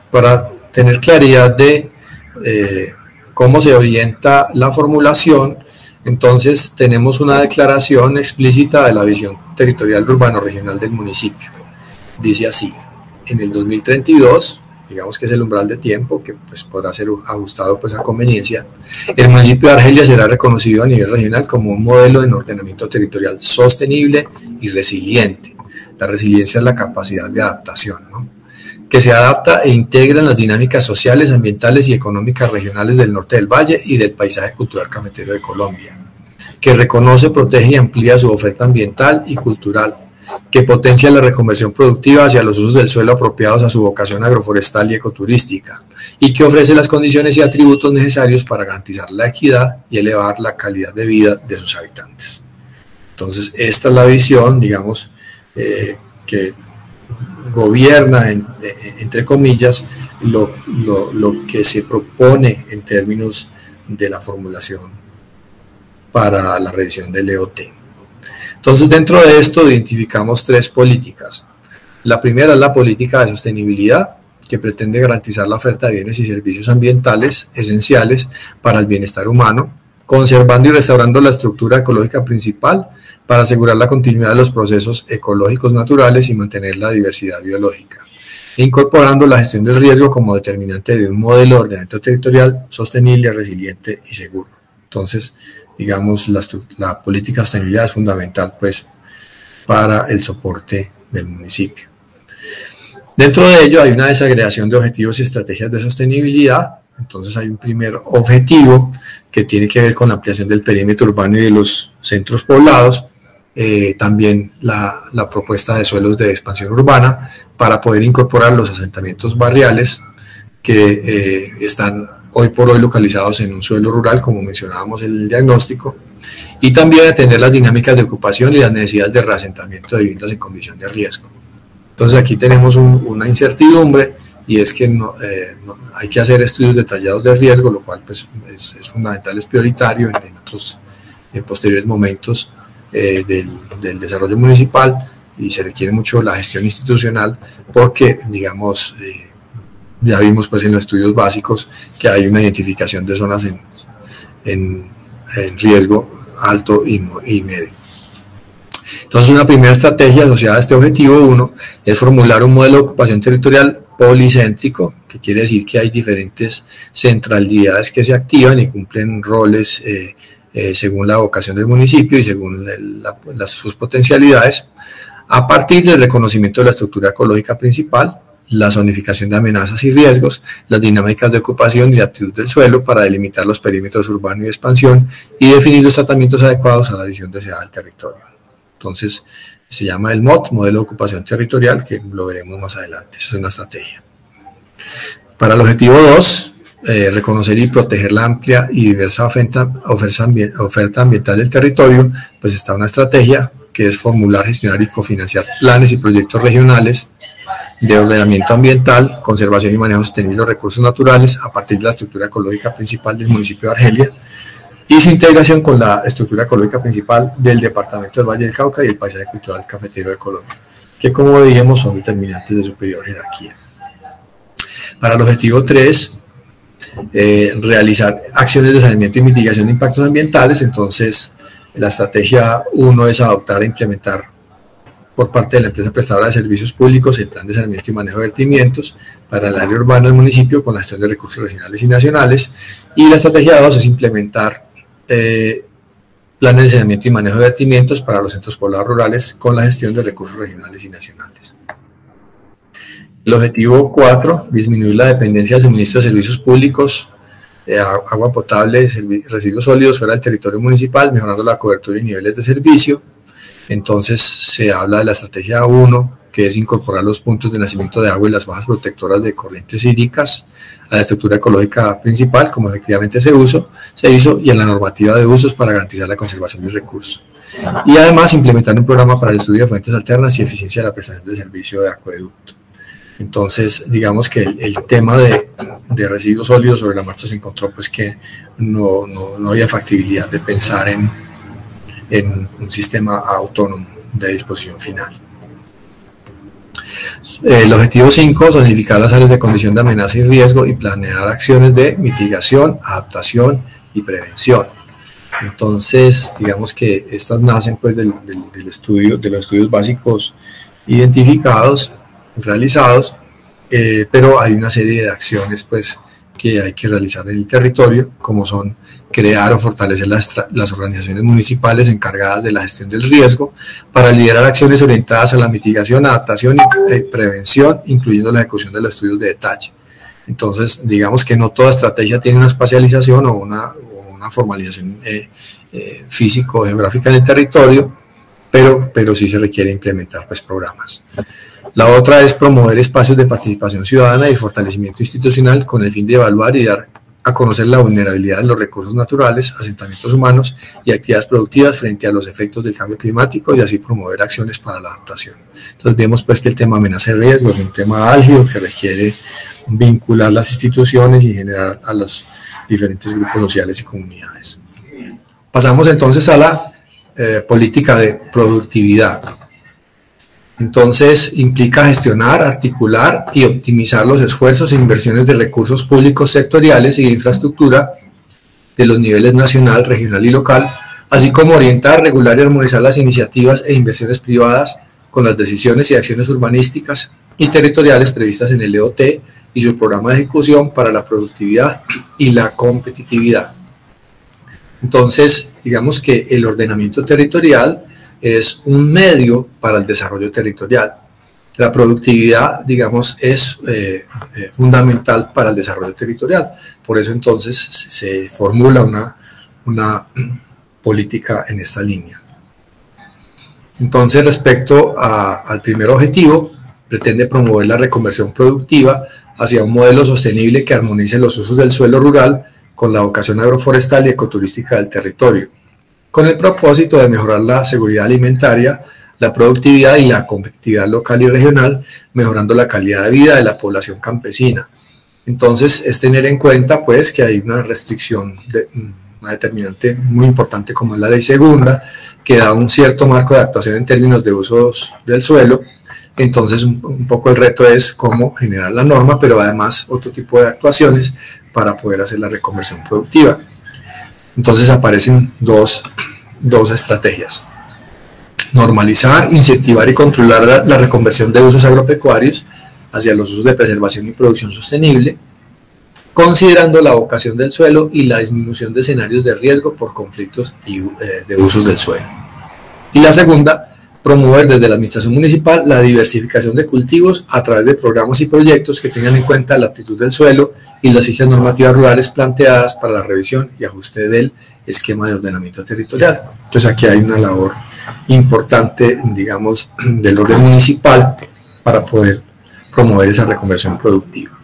B: para tener claridad de cómo se orienta la formulación, entonces tenemos una declaración explícita de la visión territorial urbano-regional del municipio. Dice así: en el 2032, digamos que es el umbral de tiempo que pues podrá ser ajustado pues a conveniencia, el municipio de Argelia será reconocido a nivel regional como un modelo de ordenamiento territorial sostenible y resiliente. La resiliencia es la capacidad de adaptación, ¿no?, que se adapta e integra en las dinámicas sociales, ambientales y económicas regionales del norte del valle y del paisaje cultural cafetero de Colombia, que reconoce, protege y amplía su oferta ambiental y cultural, que potencia la reconversión productiva hacia los usos del suelo apropiados a su vocación agroforestal y ecoturística, y que ofrece las condiciones y atributos necesarios para garantizar la equidad y elevar la calidad de vida de sus habitantes. Entonces, esta es la visión, digamos, que gobierna, entre comillas, lo que se propone en términos de la formulación para la revisión del EOT. Entonces, dentro de esto identificamos tres políticas. La primera es la política de sostenibilidad, que pretende garantizar la oferta de bienes y servicios ambientales esenciales para el bienestar humano, conservando y restaurando la estructura ecológica principal para asegurar la continuidad de los procesos ecológicos naturales y mantener la diversidad biológica, incorporando la gestión del riesgo como determinante de un modelo de ordenamiento territorial sostenible, resiliente y seguro. Entonces, digamos, la política de sostenibilidad es fundamental pues para el soporte del municipio. Dentro de ello hay una desagregación de objetivos y estrategias de sostenibilidad. Entonces hay un primer objetivo que tiene que ver con la ampliación del perímetro urbano y de los centros poblados, también la propuesta de suelos de expansión urbana para poder incorporar los asentamientos barriales que están hoy por hoy localizados en un suelo rural, como mencionábamos en el diagnóstico, y también atender las dinámicas de ocupación y las necesidades de reasentamiento de viviendas en condición de riesgo. Entonces aquí tenemos una incertidumbre, y es que hay que hacer estudios detallados de riesgo, lo cual pues, es fundamental, es prioritario en posteriores momentos del desarrollo municipal, y se requiere mucho la gestión institucional porque, digamos, ya vimos pues en los estudios básicos que hay una identificación de zonas en riesgo alto y medio. Entonces, una primera estrategia asociada a este objetivo 1 es formular un modelo de ocupación territorial policéntrico, que quiere decir que hay diferentes centralidades que se activan y cumplen roles según la vocación del municipio y según sus potencialidades, a partir del reconocimiento de la estructura ecológica principal, la zonificación de amenazas y riesgos, las dinámicas de ocupación y de aptitud del suelo para delimitar los perímetros urbanos y de expansión y definir los tratamientos adecuados a la visión deseada del territorio. Entonces, se llama el MOT, Modelo de Ocupación Territorial, que lo veremos más adelante. Esa es una estrategia. Para el objetivo 2, reconocer y proteger la amplia y diversa oferta ambiental del territorio, pues está una estrategia que es formular, gestionar y cofinanciar planes y proyectos regionales de ordenamiento ambiental, conservación y manejo sostenible de los recursos naturales a partir de la estructura ecológica principal del municipio de Argelia y su integración con la estructura ecológica principal del departamento del Valle del Cauca y el paisaje cultural cafetero de Colombia, que como dijimos son determinantes de superior jerarquía. Para el objetivo 3, realizar acciones de saneamiento y mitigación de impactos ambientales. Entonces, la estrategia 1 es adoptar e implementar por parte de la empresa prestadora de servicios públicos el plan de saneamiento y manejo de vertimientos para el área urbana del municipio con la gestión de recursos regionales y nacionales. Y la estrategia 2 es implementar planes de saneamiento y manejo de vertimientos para los centros poblados rurales con la gestión de recursos regionales y nacionales. El objetivo 4, disminuir la dependencia del suministro de servicios públicos, agua potable, residuos sólidos fuera del territorio municipal, mejorando la cobertura y niveles de servicio. Entonces se habla de la estrategia 1, que es incorporar los puntos de nacimiento de agua y las fajas protectoras de corrientes hídricas a la estructura ecológica principal, como efectivamente se hizo, y en la normativa de usos para garantizar la conservación del recurso. Y además implementar un programa para el estudio de fuentes alternas y eficiencia de la prestación de servicio de acueducto. Entonces, digamos que el tema de residuos sólidos sobre la marcha se encontró pues que no había factibilidad de pensar en un sistema autónomo de disposición final. El objetivo 5, zonificar las áreas de condición de amenaza y riesgo y planear acciones de mitigación, adaptación y prevención. Entonces, digamos que estas nacen pues del estudio, de los estudios básicos identificados, realizados, pero hay una serie de acciones pues que hay que realizar en el territorio, como son crear o fortalecer las organizaciones municipales encargadas de la gestión del riesgo para liderar acciones orientadas a la mitigación, adaptación y prevención, incluyendo la ejecución de los estudios de detalle. Entonces, digamos que no toda estrategia tiene una espacialización o una formalización físico-geográfica en el territorio, pero sí se requiere implementar pues, programas. La otra es promover espacios de participación ciudadana y fortalecimiento institucional con el fin de evaluar y dar a conocer la vulnerabilidad de los recursos naturales, asentamientos humanos y actividades productivas frente a los efectos del cambio climático y así promover acciones para la adaptación. Entonces vemos pues que el tema amenaza y riesgo es un tema álgido que requiere vincular las instituciones y generar a los diferentes grupos sociales y comunidades. Pasamos entonces a la política de productividad. Entonces implica gestionar, articular y optimizar los esfuerzos e inversiones de recursos públicos sectoriales y de infraestructura de los niveles nacional, regional y local, así como orientar, regular y armonizar las iniciativas e inversiones privadas con las decisiones y acciones urbanísticas y territoriales previstas en el EOT y sus programas de ejecución para la productividad y la competitividad. Entonces, digamos que el ordenamiento territorial es un medio para el desarrollo territorial. La productividad, digamos, es fundamental para el desarrollo territorial. Por eso entonces se formula una política en esta línea. Entonces, respecto al primer objetivo, pretende promover la reconversión productiva hacia un modelo sostenible que armonice los usos del suelo rural con la vocación agroforestal y ecoturística del territorio, con el propósito de mejorar la seguridad alimentaria, la productividad y la competitividad local y regional, mejorando la calidad de vida de la población campesina. Entonces, es tener en cuenta pues que hay una restricción, una determinante muy importante como es la ley segunda, que da un cierto marco de actuación en términos de usos del suelo. Entonces, un poco el reto es cómo generar la norma, pero además otro tipo de actuaciones para poder hacer la reconversión productiva. Entonces aparecen dos estrategias: normalizar, incentivar y controlar la reconversión de usos agropecuarios hacia los usos de preservación y producción sostenible, considerando la vocación del suelo y la disminución de escenarios de riesgo por conflictos de usos del suelo. Y la segunda, promover desde la administración municipal la diversificación de cultivos a través de programas y proyectos que tengan en cuenta la aptitud del suelo y las fichas normativas rurales planteadas para la revisión y ajuste del esquema de ordenamiento territorial. Entonces aquí hay una labor importante, digamos, del orden municipal para poder promover esa reconversión productiva.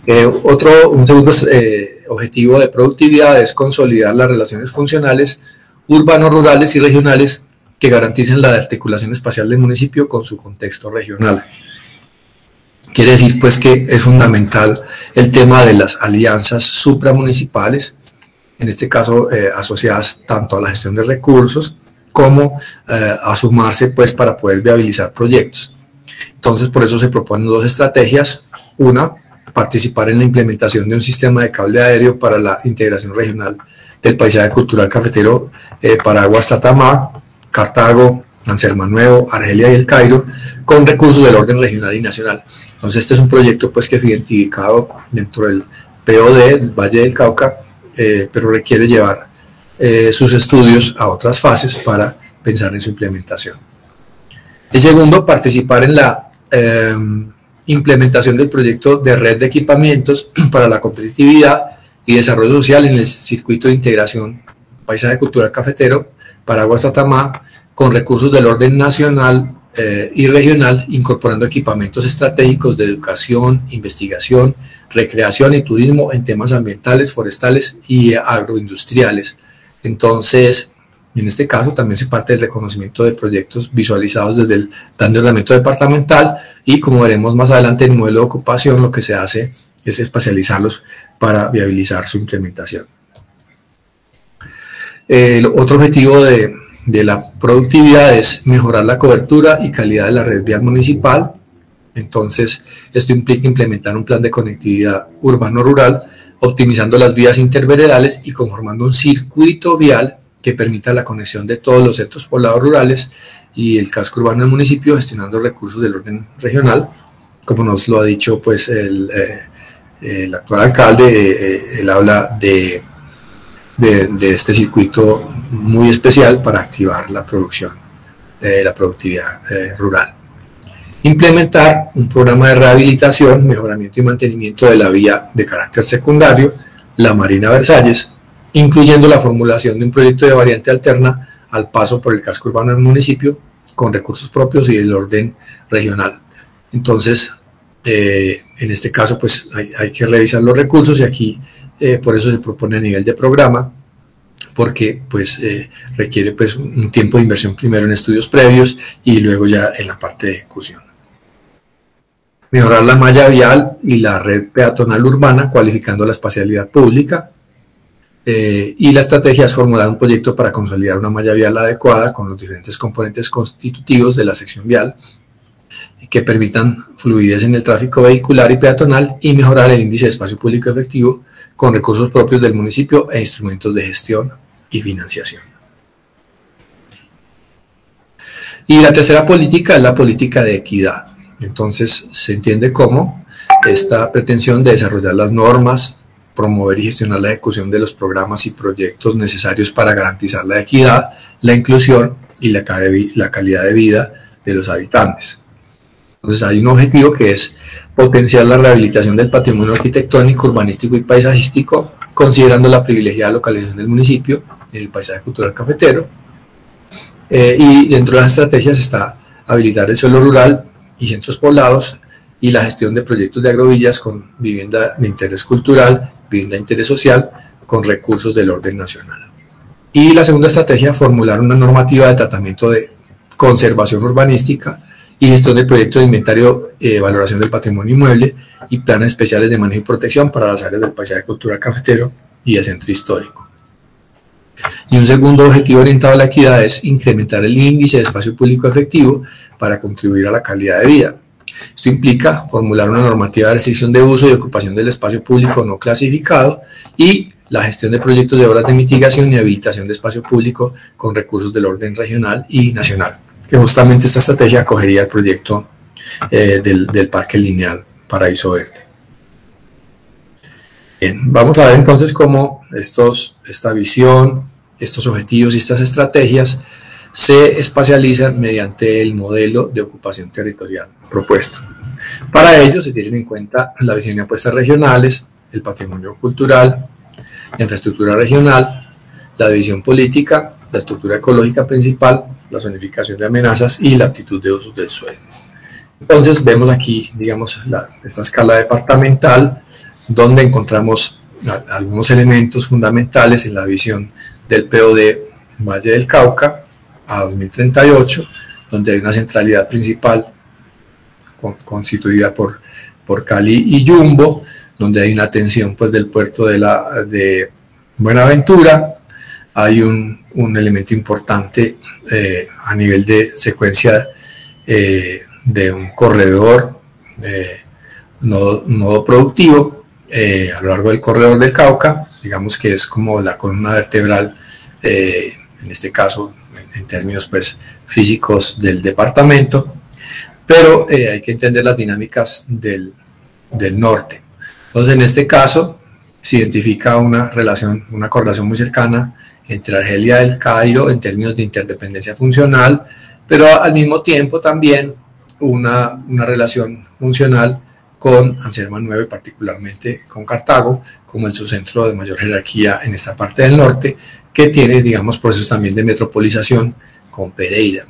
B: Un segundo objetivo de productividad es consolidar las relaciones funcionales urbano-rurales y regionales que garanticen la articulación espacial del municipio con su contexto regional. Quiere decir pues que es fundamental el tema de las alianzas supramunicipales, en este caso asociadas tanto a la gestión de recursos como a sumarse pues para poder viabilizar proyectos. Entonces por eso se proponen dos estrategias: una, participar en la implementación de un sistema de cable aéreo para la integración regional del paisaje cultural cafetero para Aguas-Tatamá, Cartago, San Germán Nuevo, Argelia y El Cairo, con recursos del orden regional y nacional. Entonces este es un proyecto pues que fue identificado dentro del POD, del Valle del Cauca, pero requiere llevar sus estudios a otras fases para pensar en su implementación. El segundo, participar en la implementación del proyecto de red de equipamientos para la competitividad y desarrollo social en el circuito de integración paisaje cultural cafetero para Aguas-Tatamá, con recursos del orden nacional y regional, incorporando equipamientos estratégicos de educación, investigación, recreación y turismo en temas ambientales, forestales y agroindustriales. Entonces, en este caso también se parte del reconocimiento de proyectos visualizados desde el plan de ordenamiento departamental y, como veremos más adelante en el modelo de ocupación, lo que se hace es espacializarlos para viabilizar su implementación. El otro objetivo de la productividad es mejorar la cobertura y calidad de la red vial municipal Entonces, esto implica implementar un plan de conectividad urbano-rural, optimizando las vías interveredales y conformando un circuito vial que permita la conexión de todos los centros poblados rurales y el casco urbano del municipio, gestionando recursos del orden regional, como nos lo ha dicho pues el actual alcalde. Él habla de este circuito muy especial para activar la producción, la productividad rural. Implementar un programa de rehabilitación, mejoramiento y mantenimiento de la vía de carácter secundario, la Marina Versalles, incluyendo la formulación de un proyecto de variante alterna al paso por el casco urbano del municipio con recursos propios y del orden regional. Entonces, en este caso, pues hay que revisar los recursos, y aquí por eso se propone a nivel de programa, porque pues requiere pues un tiempo de inversión primero en estudios previos y luego ya en la parte de ejecución. Mejorar la malla vial y la red peatonal urbana, cualificando la espacialidad pública. Y la estrategia es formular un proyecto para consolidar una malla vial adecuada con los diferentes componentes constitutivos de la sección vial que permitan fluidez en el tráfico vehicular y peatonal, y mejorar el índice de espacio público efectivo con recursos propios del municipio e instrumentos de gestión y financiación. Y la tercera política es la política de equidad. Entonces se entiende como esta pretensión de desarrollar las normas, promover y gestionar la ejecución de los programas y proyectos necesarios para garantizar la equidad, la inclusión y la calidad de vida de los habitantes. Entonces hay un objetivo que es potenciar la rehabilitación del patrimonio arquitectónico, urbanístico y paisajístico, considerando la privilegiada localización del municipio en el paisaje cultural cafetero. Y dentro de las estrategias está habilitar el suelo rural y centros poblados, y la gestión de proyectos de agrovillas con vivienda de interés cultural, vivienda de interés social, con recursos del orden nacional. Y la segunda estrategia, formular una normativa de tratamiento de conservación urbanística y gestión del proyecto de inventario, valoración del patrimonio inmueble y planes especiales de manejo y protección para las áreas del paisaje cultural cafetero y el centro histórico. Y un segundo objetivo orientado a la equidad es incrementar el índice de espacio público efectivo para contribuir a la calidad de vida. Esto implica formular una normativa de restricción de uso y ocupación del espacio público no clasificado y la gestión de proyectos de obras de mitigación y habilitación de espacio público con recursos del orden regional y nacional, que justamente esta estrategia acogería el proyecto del Parque Lineal Paraíso Verde. Bien, vamos a ver entonces cómo esta visión, estos objetivos y estas estrategias se espacializan mediante el modelo de ocupación territorial propuesto. Para ello se tienen en cuenta la visión y apuestas regionales, el patrimonio cultural, la infraestructura regional, la división política, la estructura ecológica principal, la zonificación de amenazas y la aptitud de usos del suelo. Entonces vemos aquí, digamos, esta escala departamental, donde encontramos algunos elementos fundamentales en la visión del POD Valle del Cauca a 2038, donde hay una centralidad principal constituida por Cali y Yumbo, donde hay una atención pues del puerto de Buenaventura. Hay un elemento importante a nivel de secuencia de un corredor nodo productivo a lo largo del corredor del Cauca, digamos que es como la columna vertebral, en este caso en términos pues físicos del departamento, pero hay que entender las dinámicas del norte. Entonces en este caso se identifica una correlación muy cercana entre Argelia y el Cairo en términos de interdependencia funcional, pero al mismo tiempo también una relación funcional con Anserma Nueva y particularmente con Cartago como el subcentro de mayor jerarquía en esta parte del norte, que tiene, digamos, procesos también de metropolización con Pereira.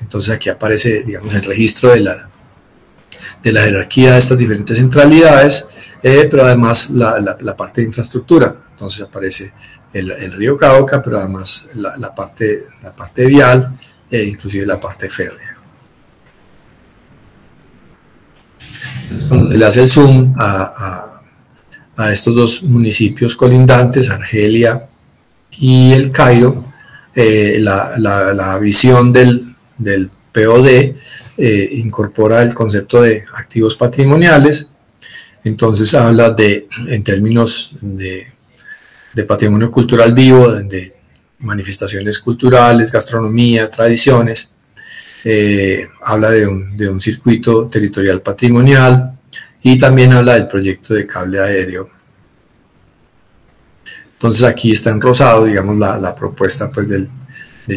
B: Entonces aquí aparece, digamos, el registro de la jerarquía de estas diferentes centralidades, pero además la parte de infraestructura. Entonces aparece el río Cauca, pero además la parte vial e inclusive la parte férrea. Le hace el zoom a estos dos municipios colindantes, Argelia y el Cairo. La visión del POD incorpora el concepto de activos patrimoniales. Entonces habla en términos de patrimonio cultural vivo, de manifestaciones culturales, gastronomía, tradiciones. Habla de un circuito territorial patrimonial y también habla del proyecto de cable aéreo. Entonces aquí está en rosado, digamos, la propuesta pues, del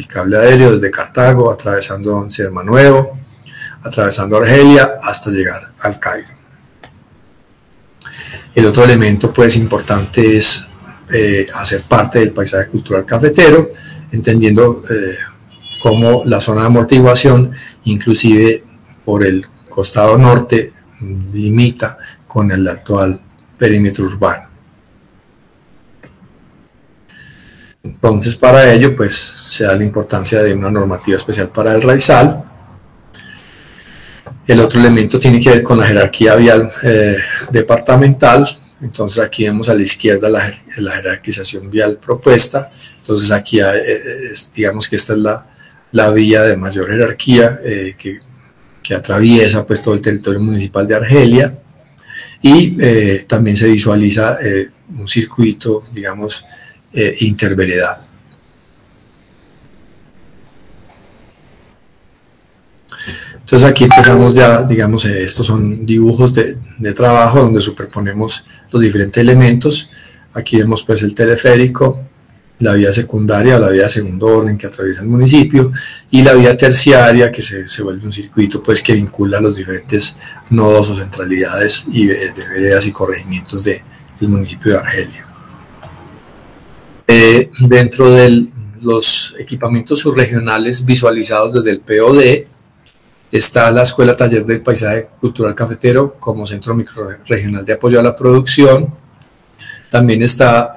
B: cable aéreo desde Cartago, atravesando Sermanuevo, atravesando Argelia hasta llegar al Cairo. El otro elemento pues importante es hacer parte del paisaje cultural cafetero, entendiendo cómo la zona de amortiguación, inclusive por el costado norte, limita con el actual perímetro urbano. Entonces, para ello, pues, se da la importancia de una normativa especial para el raizal. El otro elemento tiene que ver con la jerarquía vial departamental. Entonces, aquí vemos a la izquierda la jerarquización vial propuesta. Entonces, aquí digamos que esta es la vía de mayor jerarquía que atraviesa pues, todo el territorio municipal de Argelia. Y también se visualiza un circuito, digamos, interveredal. Entonces aquí empezamos ya, digamos, estos son dibujos de trabajo donde superponemos los diferentes elementos. Aquí vemos pues el teleférico, la vía secundaria o la vía de segundo orden que atraviesa el municipio y la vía terciaria que se vuelve un circuito pues que vincula los diferentes nodos o centralidades y de veredas y corregimientos del municipio de Argelia. Dentro de los equipamientos subregionales visualizados desde el POD está la Escuela Taller del Paisaje Cultural Cafetero como centro microrregional de apoyo a la producción. También está,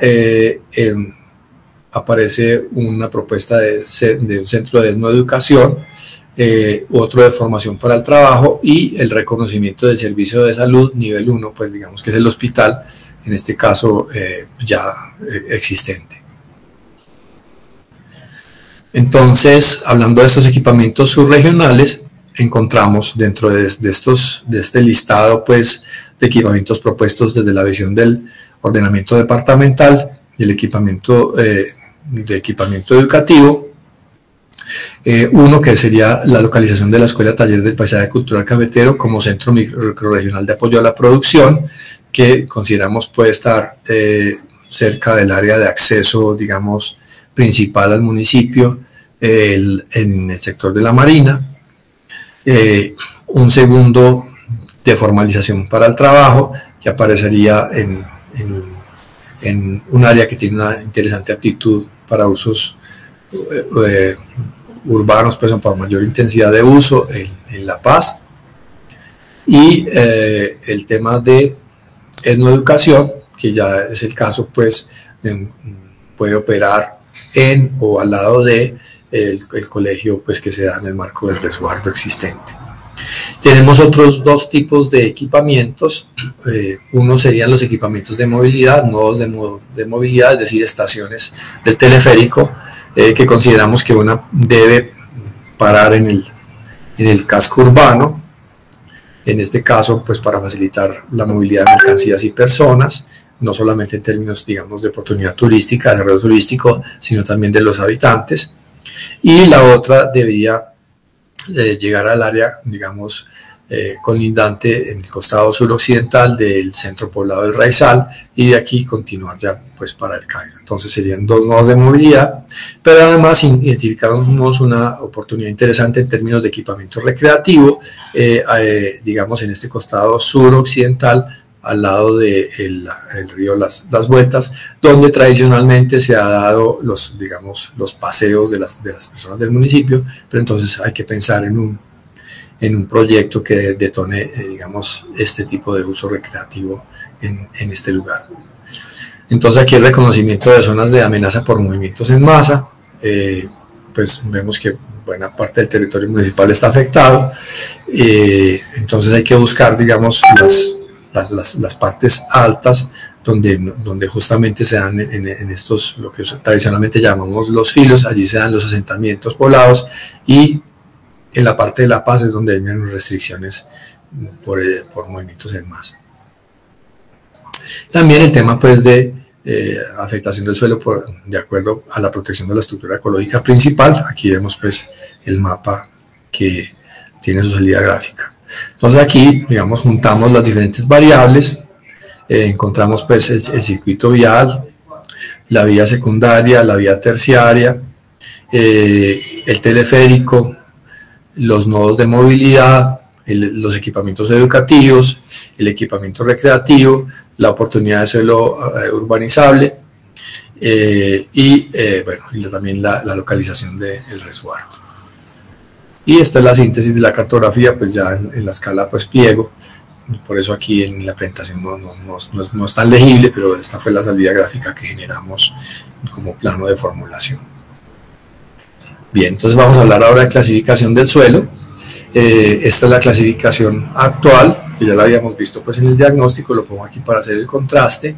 B: aparece una propuesta de un centro de etnoeducación, otro de formación para el trabajo y el reconocimiento del servicio de salud nivel 1, pues digamos que es el hospital, en este caso ya existente. Entonces, hablando de estos equipamientos subregionales, encontramos dentro de este listado pues, de equipamientos propuestos desde la visión del ordenamiento departamental y el equipamiento educativo, uno que sería la localización de la Escuela Taller del Paisaje Cultural Cafetero como centro microrregional de apoyo a la producción, que consideramos puede estar cerca del área de acceso, digamos, principal al municipio, en el sector de la Marina. Un segundo de formalización para el trabajo, que aparecería en un área que tiene una interesante aptitud para usos urbanos, pues para mayor intensidad de uso en La Paz. Y el tema de etnoeducación, que ya es el caso, pues, puede operar en o al lado de el colegio pues, que se da en el marco del resguardo existente. Tenemos otros dos tipos de equipamientos. Uno serían los equipamientos de movilidad, nodos de movilidad, es decir, estaciones del teleférico, que consideramos que una debe parar en el casco urbano, en este caso pues para facilitar la movilidad de mercancías y personas, no solamente en términos, digamos, de oportunidad turística, desarrollo turístico, sino también de los habitantes. Y la otra debería llegar al área, digamos, colindante en el costado suroccidental del centro poblado del Raizal y de aquí continuar ya pues para el Cairo. Entonces serían dos nodos de movilidad, pero además identificamos una oportunidad interesante en términos de equipamiento recreativo, digamos en este costado suroccidental al lado del río Las Vueltas, donde tradicionalmente se ha dado los paseos de las personas del municipio, pero entonces hay que pensar en un proyecto que detone, digamos, este tipo de uso recreativo en este lugar. Entonces aquí el reconocimiento de zonas de amenaza por movimientos en masa, pues vemos que buena parte del territorio municipal está afectado, entonces hay que buscar, digamos, las partes altas donde justamente se dan en estos, lo que tradicionalmente llamamos los filos, allí se dan los asentamientos poblados y En la parte de La Paz es donde hay menos restricciones por movimientos en masa. También el tema pues de afectación del suelo de acuerdo a la protección de la estructura ecológica principal. Aquí vemos pues el mapa que tiene su salida gráfica. Entonces aquí, digamos, juntamos las diferentes variables, encontramos pues el circuito vial, la vía secundaria, la vía terciaria, el teleférico, los nodos de movilidad, los equipamientos educativos, el equipamiento recreativo, la oportunidad de suelo urbanizable y también la localización del resguardo. Y esta es la síntesis de la cartografía, pues ya en la escala pues pliego, por eso aquí en la presentación no es tan legible, pero esta fue la salida gráfica que generamos como plano de formulación. Bien, entonces vamos a hablar ahora de clasificación del suelo. Esta es la clasificación actual, que ya la habíamos visto pues en el diagnóstico, lo pongo aquí para hacer el contraste,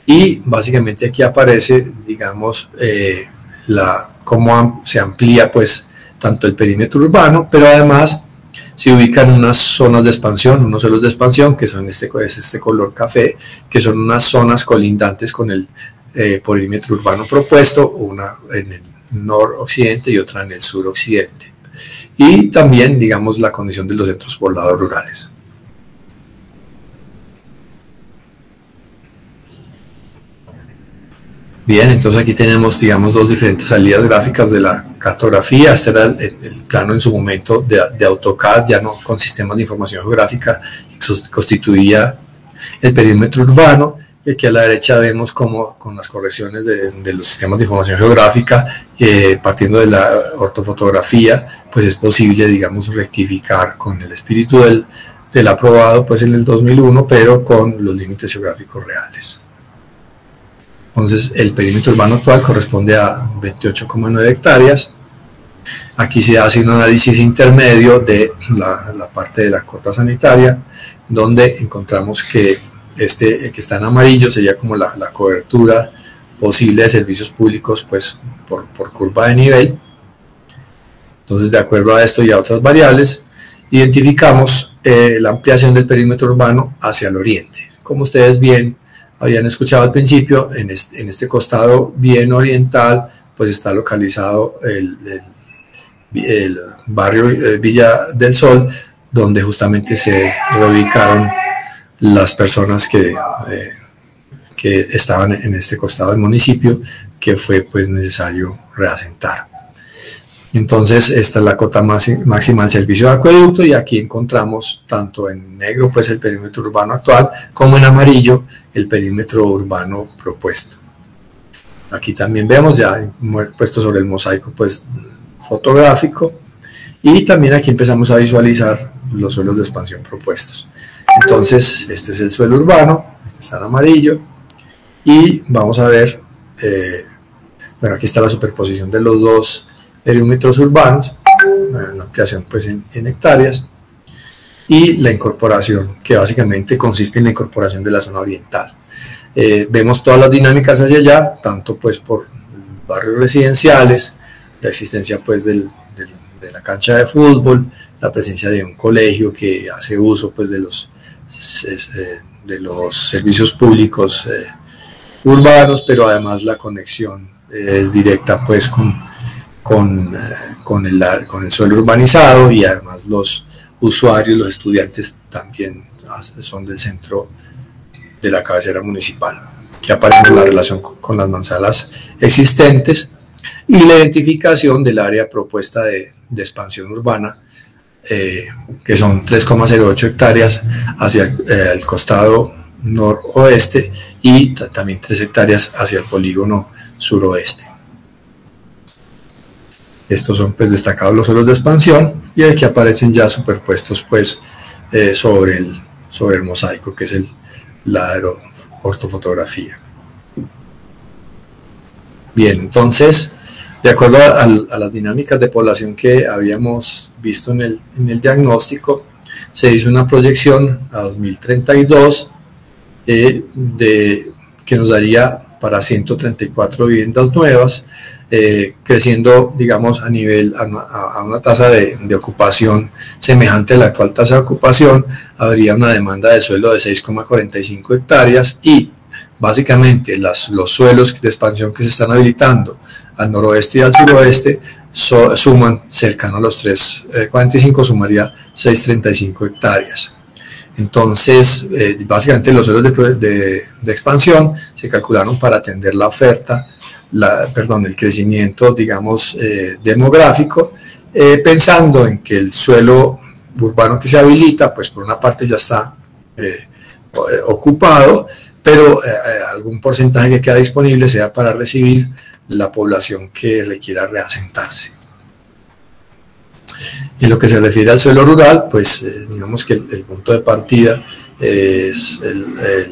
B: y básicamente aquí aparece, digamos, cómo se amplía pues tanto el perímetro urbano, pero además se ubican unas zonas de expansión, unos suelos de expansión, que son este color café, que son unas zonas colindantes con el perímetro urbano propuesto, una en el noroccidente y otra en el suroccidente. Y también, digamos, la condición de los centros poblados rurales. Bien, entonces aquí tenemos, digamos, dos diferentes salidas gráficas de la cartografía. Este era el plano en su momento de AutoCAD, ya no con sistemas de información geográfica, que constituía el perímetro urbano. Y aquí a la derecha vemos cómo con las correcciones de los sistemas de información geográfica, partiendo de la ortofotografía, pues es posible, digamos, rectificar con el espíritu del aprobado pues en el 2001, pero con los límites geográficos reales. Entonces el perímetro urbano actual corresponde a 28,9 hectáreas. Aquí se hace un análisis intermedio de la parte de la cota sanitaria, donde encontramos que que está en amarillo sería como la cobertura posible de servicios públicos pues por curva de nivel. Entonces, de acuerdo a esto y a otras variables, identificamos la ampliación del perímetro urbano hacia el oriente. Como ustedes bien habían escuchado al principio, en este costado bien oriental pues está localizado el barrio Villa del Sol, donde justamente se reubicaron las personas que estaban en este costado del municipio, que fue pues necesario reasentar. Entonces esta es la cota máxima del servicio de acueducto, y aquí encontramos tanto en negro pues el perímetro urbano actual, como en amarillo el perímetro urbano propuesto. Aquí también vemos ya puesto sobre el mosaico pues fotográfico, y también aquí empezamos a visualizar los suelos de expansión propuestos. Entonces este es el suelo urbano, que está en amarillo, y vamos a ver, bueno, aquí está la superposición de los dos perímetros urbanos, la ampliación pues en hectáreas, y la incorporación, que básicamente consiste en la incorporación de la zona oriental. Vemos todas las dinámicas hacia allá, tanto pues por barrios residenciales, la existencia pues de la cancha de fútbol, la presencia de un colegio que hace uso pues de los servicios públicos urbanos, pero además la conexión es directa pues con el suelo urbanizado, y además los usuarios, los estudiantes también son del centro de la cabecera municipal, que aparece la relación con las manzanas existentes, y la identificación del área propuesta de expansión urbana, que son 3,08 hectáreas hacia el costado noroeste, y también 3 hectáreas hacia el polígono suroeste. Estos son pues destacados los suelos de expansión, y aquí aparecen ya superpuestos pues sobre el mosaico, que es la ortofotografía. Bien, entonces, de acuerdo a las dinámicas de población que habíamos visto en el diagnóstico, se hizo una proyección a 2032 que nos daría para 134 viviendas nuevas, creciendo, digamos, a una tasa de ocupación semejante a la actual tasa de ocupación, habría una demanda de suelo de 6,45 hectáreas y básicamente los suelos de expansión que se están habilitando al noroeste y al suroeste suman cercano a los 3,45, sumaría 6,35 hectáreas. Entonces, básicamente los suelos de expansión se calcularon para atender la oferta, el crecimiento, digamos, demográfico, pensando en que el suelo urbano que se habilita, pues por una parte ya está ocupado, pero algún porcentaje que queda disponible sea para recibir la población que requiera reasentarse. En lo que se refiere al suelo rural, pues digamos que el punto de partida es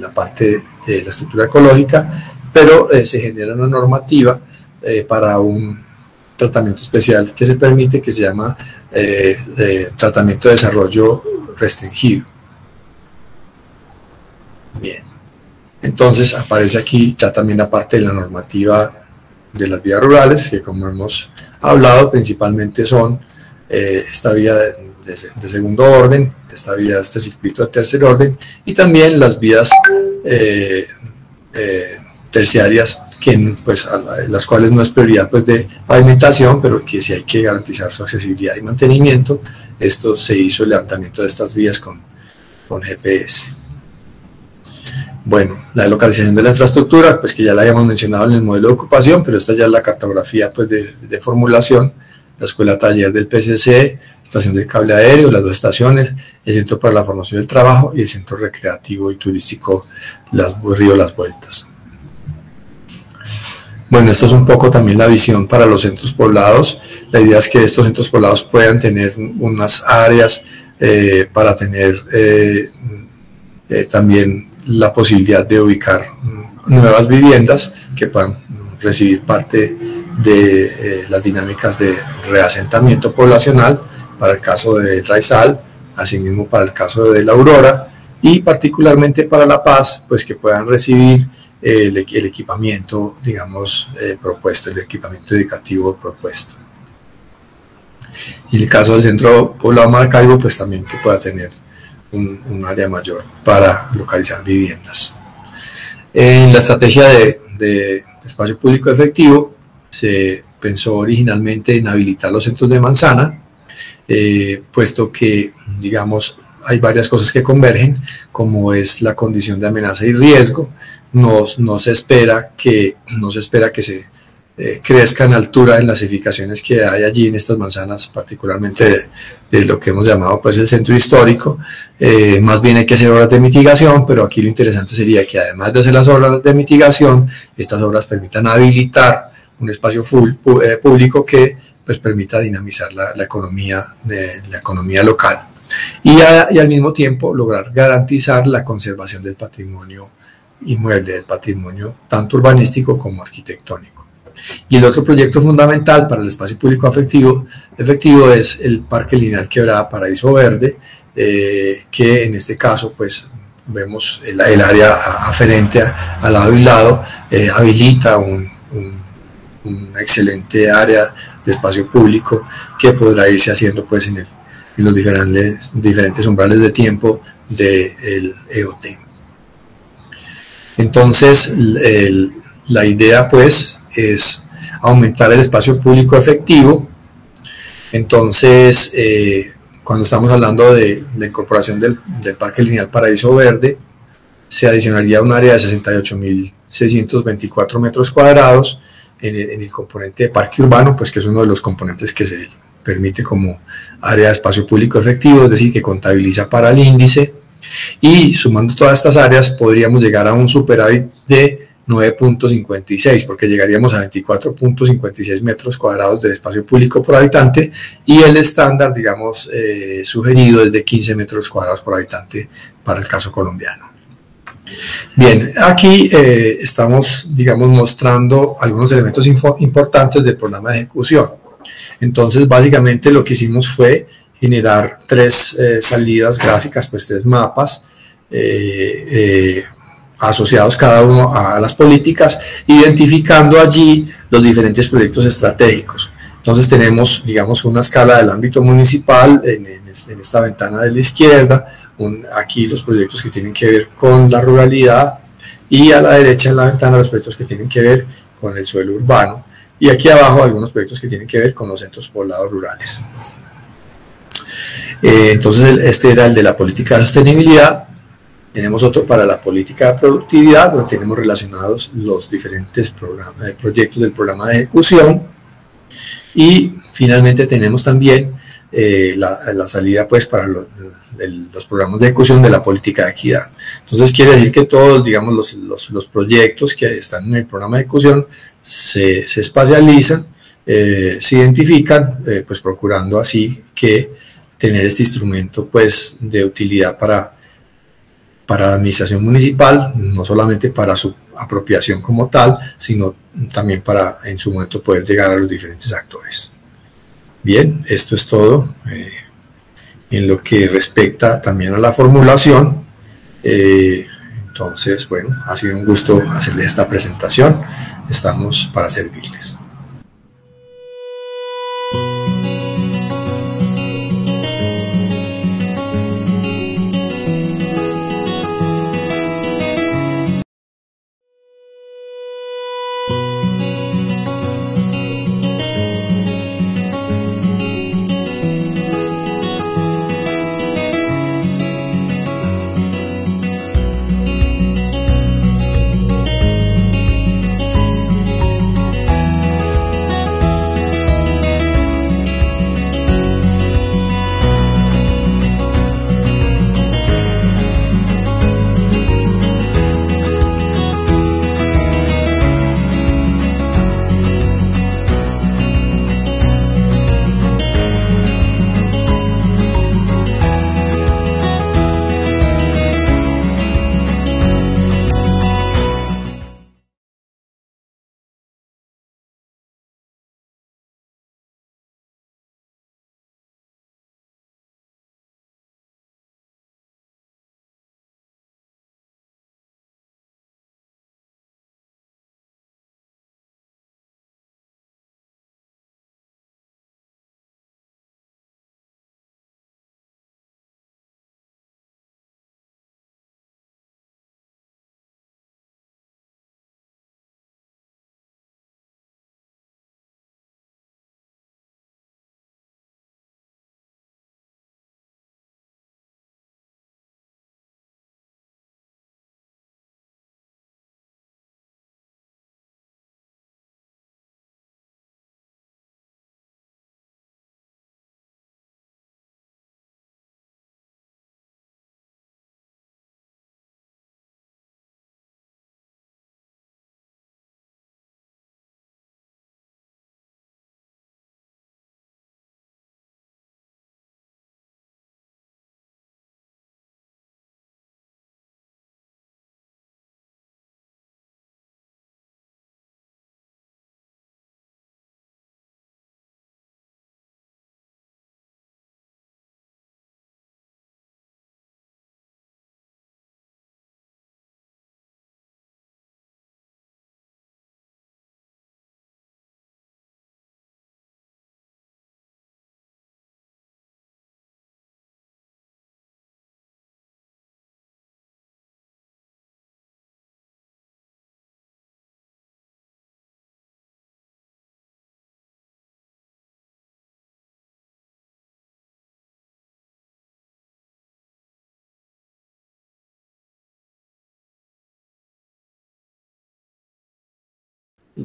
B: la parte de la estructura ecológica, pero se genera una normativa para un tratamiento especial que se permite, que se llama tratamiento de desarrollo restringido. Bien, entonces aparece aquí ya también la parte de la normativa de las vías rurales, que como hemos hablado principalmente son esta vía de segundo orden, este circuito de tercer orden, y también las vías terciarias, pues, las cuales no es prioridad pues, de pavimentación, pero que sí hay que garantizar su accesibilidad y mantenimiento. Esto se hizo el levantamiento de estas vías con GPS. Bueno, la localización de la infraestructura, pues que ya la habíamos mencionado en el modelo de ocupación, pero esta ya es la cartografía pues, de formulación. La escuela taller del PCC, estación del cable aéreo, las dos estaciones, el centro para la formación del trabajo y el centro recreativo y turístico Río Las Vueltas. Bueno, esto es un poco también la visión para los centros poblados. La idea es que estos centros poblados puedan tener unas áreas para tener también la posibilidad de ubicar nuevas viviendas que puedan recibir parte de las dinámicas de reasentamiento poblacional para el caso de Raizal, asimismo para el caso de La Aurora y particularmente para La Paz, pues que puedan recibir el equipamiento, digamos, propuesto, el equipamiento educativo propuesto. Y en el caso del centro poblado Maracaibo, pues también que pueda tener un área mayor para localizar viviendas. En la estrategia de espacio público efectivo se pensó originalmente en habilitar los centros de manzana, puesto que, digamos, hay varias cosas que convergen, como es la condición de amenaza y riesgo. No se espera que se crezca en altura en las edificaciones que hay allí en estas manzanas, particularmente de lo que hemos llamado pues el centro histórico. Más bien hay que hacer obras de mitigación, pero aquí lo interesante sería que además de hacer las obras de mitigación, estas obras permitan habilitar un espacio público que pues permita dinamizar la economía local y al mismo tiempo lograr garantizar la conservación del patrimonio inmueble, del patrimonio tanto urbanístico como arquitectónico. Y el otro proyecto fundamental para el espacio público efectivo es el Parque Lineal Quebrada Paraíso Verde, que en este caso pues vemos el área aferente al lado y lado, habilita una excelente área de espacio público que podrá irse haciendo pues en los diferentes umbrales de tiempo del EOT. Entonces la idea pues es aumentar el espacio público efectivo. Entonces cuando estamos hablando de la incorporación del Parque Lineal Paraíso Verde, se adicionaría un área de 68.624 metros cuadrados en el componente de parque urbano, pues que es uno de los componentes que se permite como área de espacio público efectivo, es decir, que contabiliza para el índice, y sumando todas estas áreas podríamos llegar a un superávit de 9.56, porque llegaríamos a 24.56 metros cuadrados de espacio público por habitante, y el estándar, digamos, sugerido es de 15 metros cuadrados por habitante para el caso colombiano. Bien, aquí estamos, digamos, mostrando algunos elementos importantes del programa de ejecución. Entonces, básicamente lo que hicimos fue generar tres salidas gráficas, pues tres mapas, asociados cada uno a las políticas, identificando allí los diferentes proyectos estratégicos. Entonces tenemos, digamos, una escala del ámbito municipal en esta ventana de la izquierda, aquí los proyectos que tienen que ver con la ruralidad, y a la derecha en la ventana los proyectos que tienen que ver con el suelo urbano, y aquí abajo algunos proyectos que tienen que ver con los centros poblados rurales. Entonces este era el de la política de sostenibilidad. Tenemos otro para la política de productividad, donde tenemos relacionados los diferentes proyectos del programa de ejecución, y finalmente tenemos también la salida pues para los programas de ejecución de la política de equidad. Entonces quiere decir que todos, digamos, los proyectos que están en el programa de ejecución se espacializan, se identifican, pues procurando así que tener este instrumento pues de utilidad para la administración municipal, no solamente para su apropiación como tal, sino también para en su momento poder llegar a los diferentes actores. Bien, esto es todo en lo que respecta también a la formulación. Entonces, bueno, ha sido un gusto hacerles esta presentación. Estamos para servirles.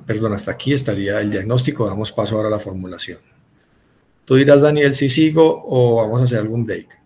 B: Perdón, hasta aquí estaría el diagnóstico. Damos paso ahora a la formulación. Tú dirás, Daniel, si sigo o vamos a hacer algún break.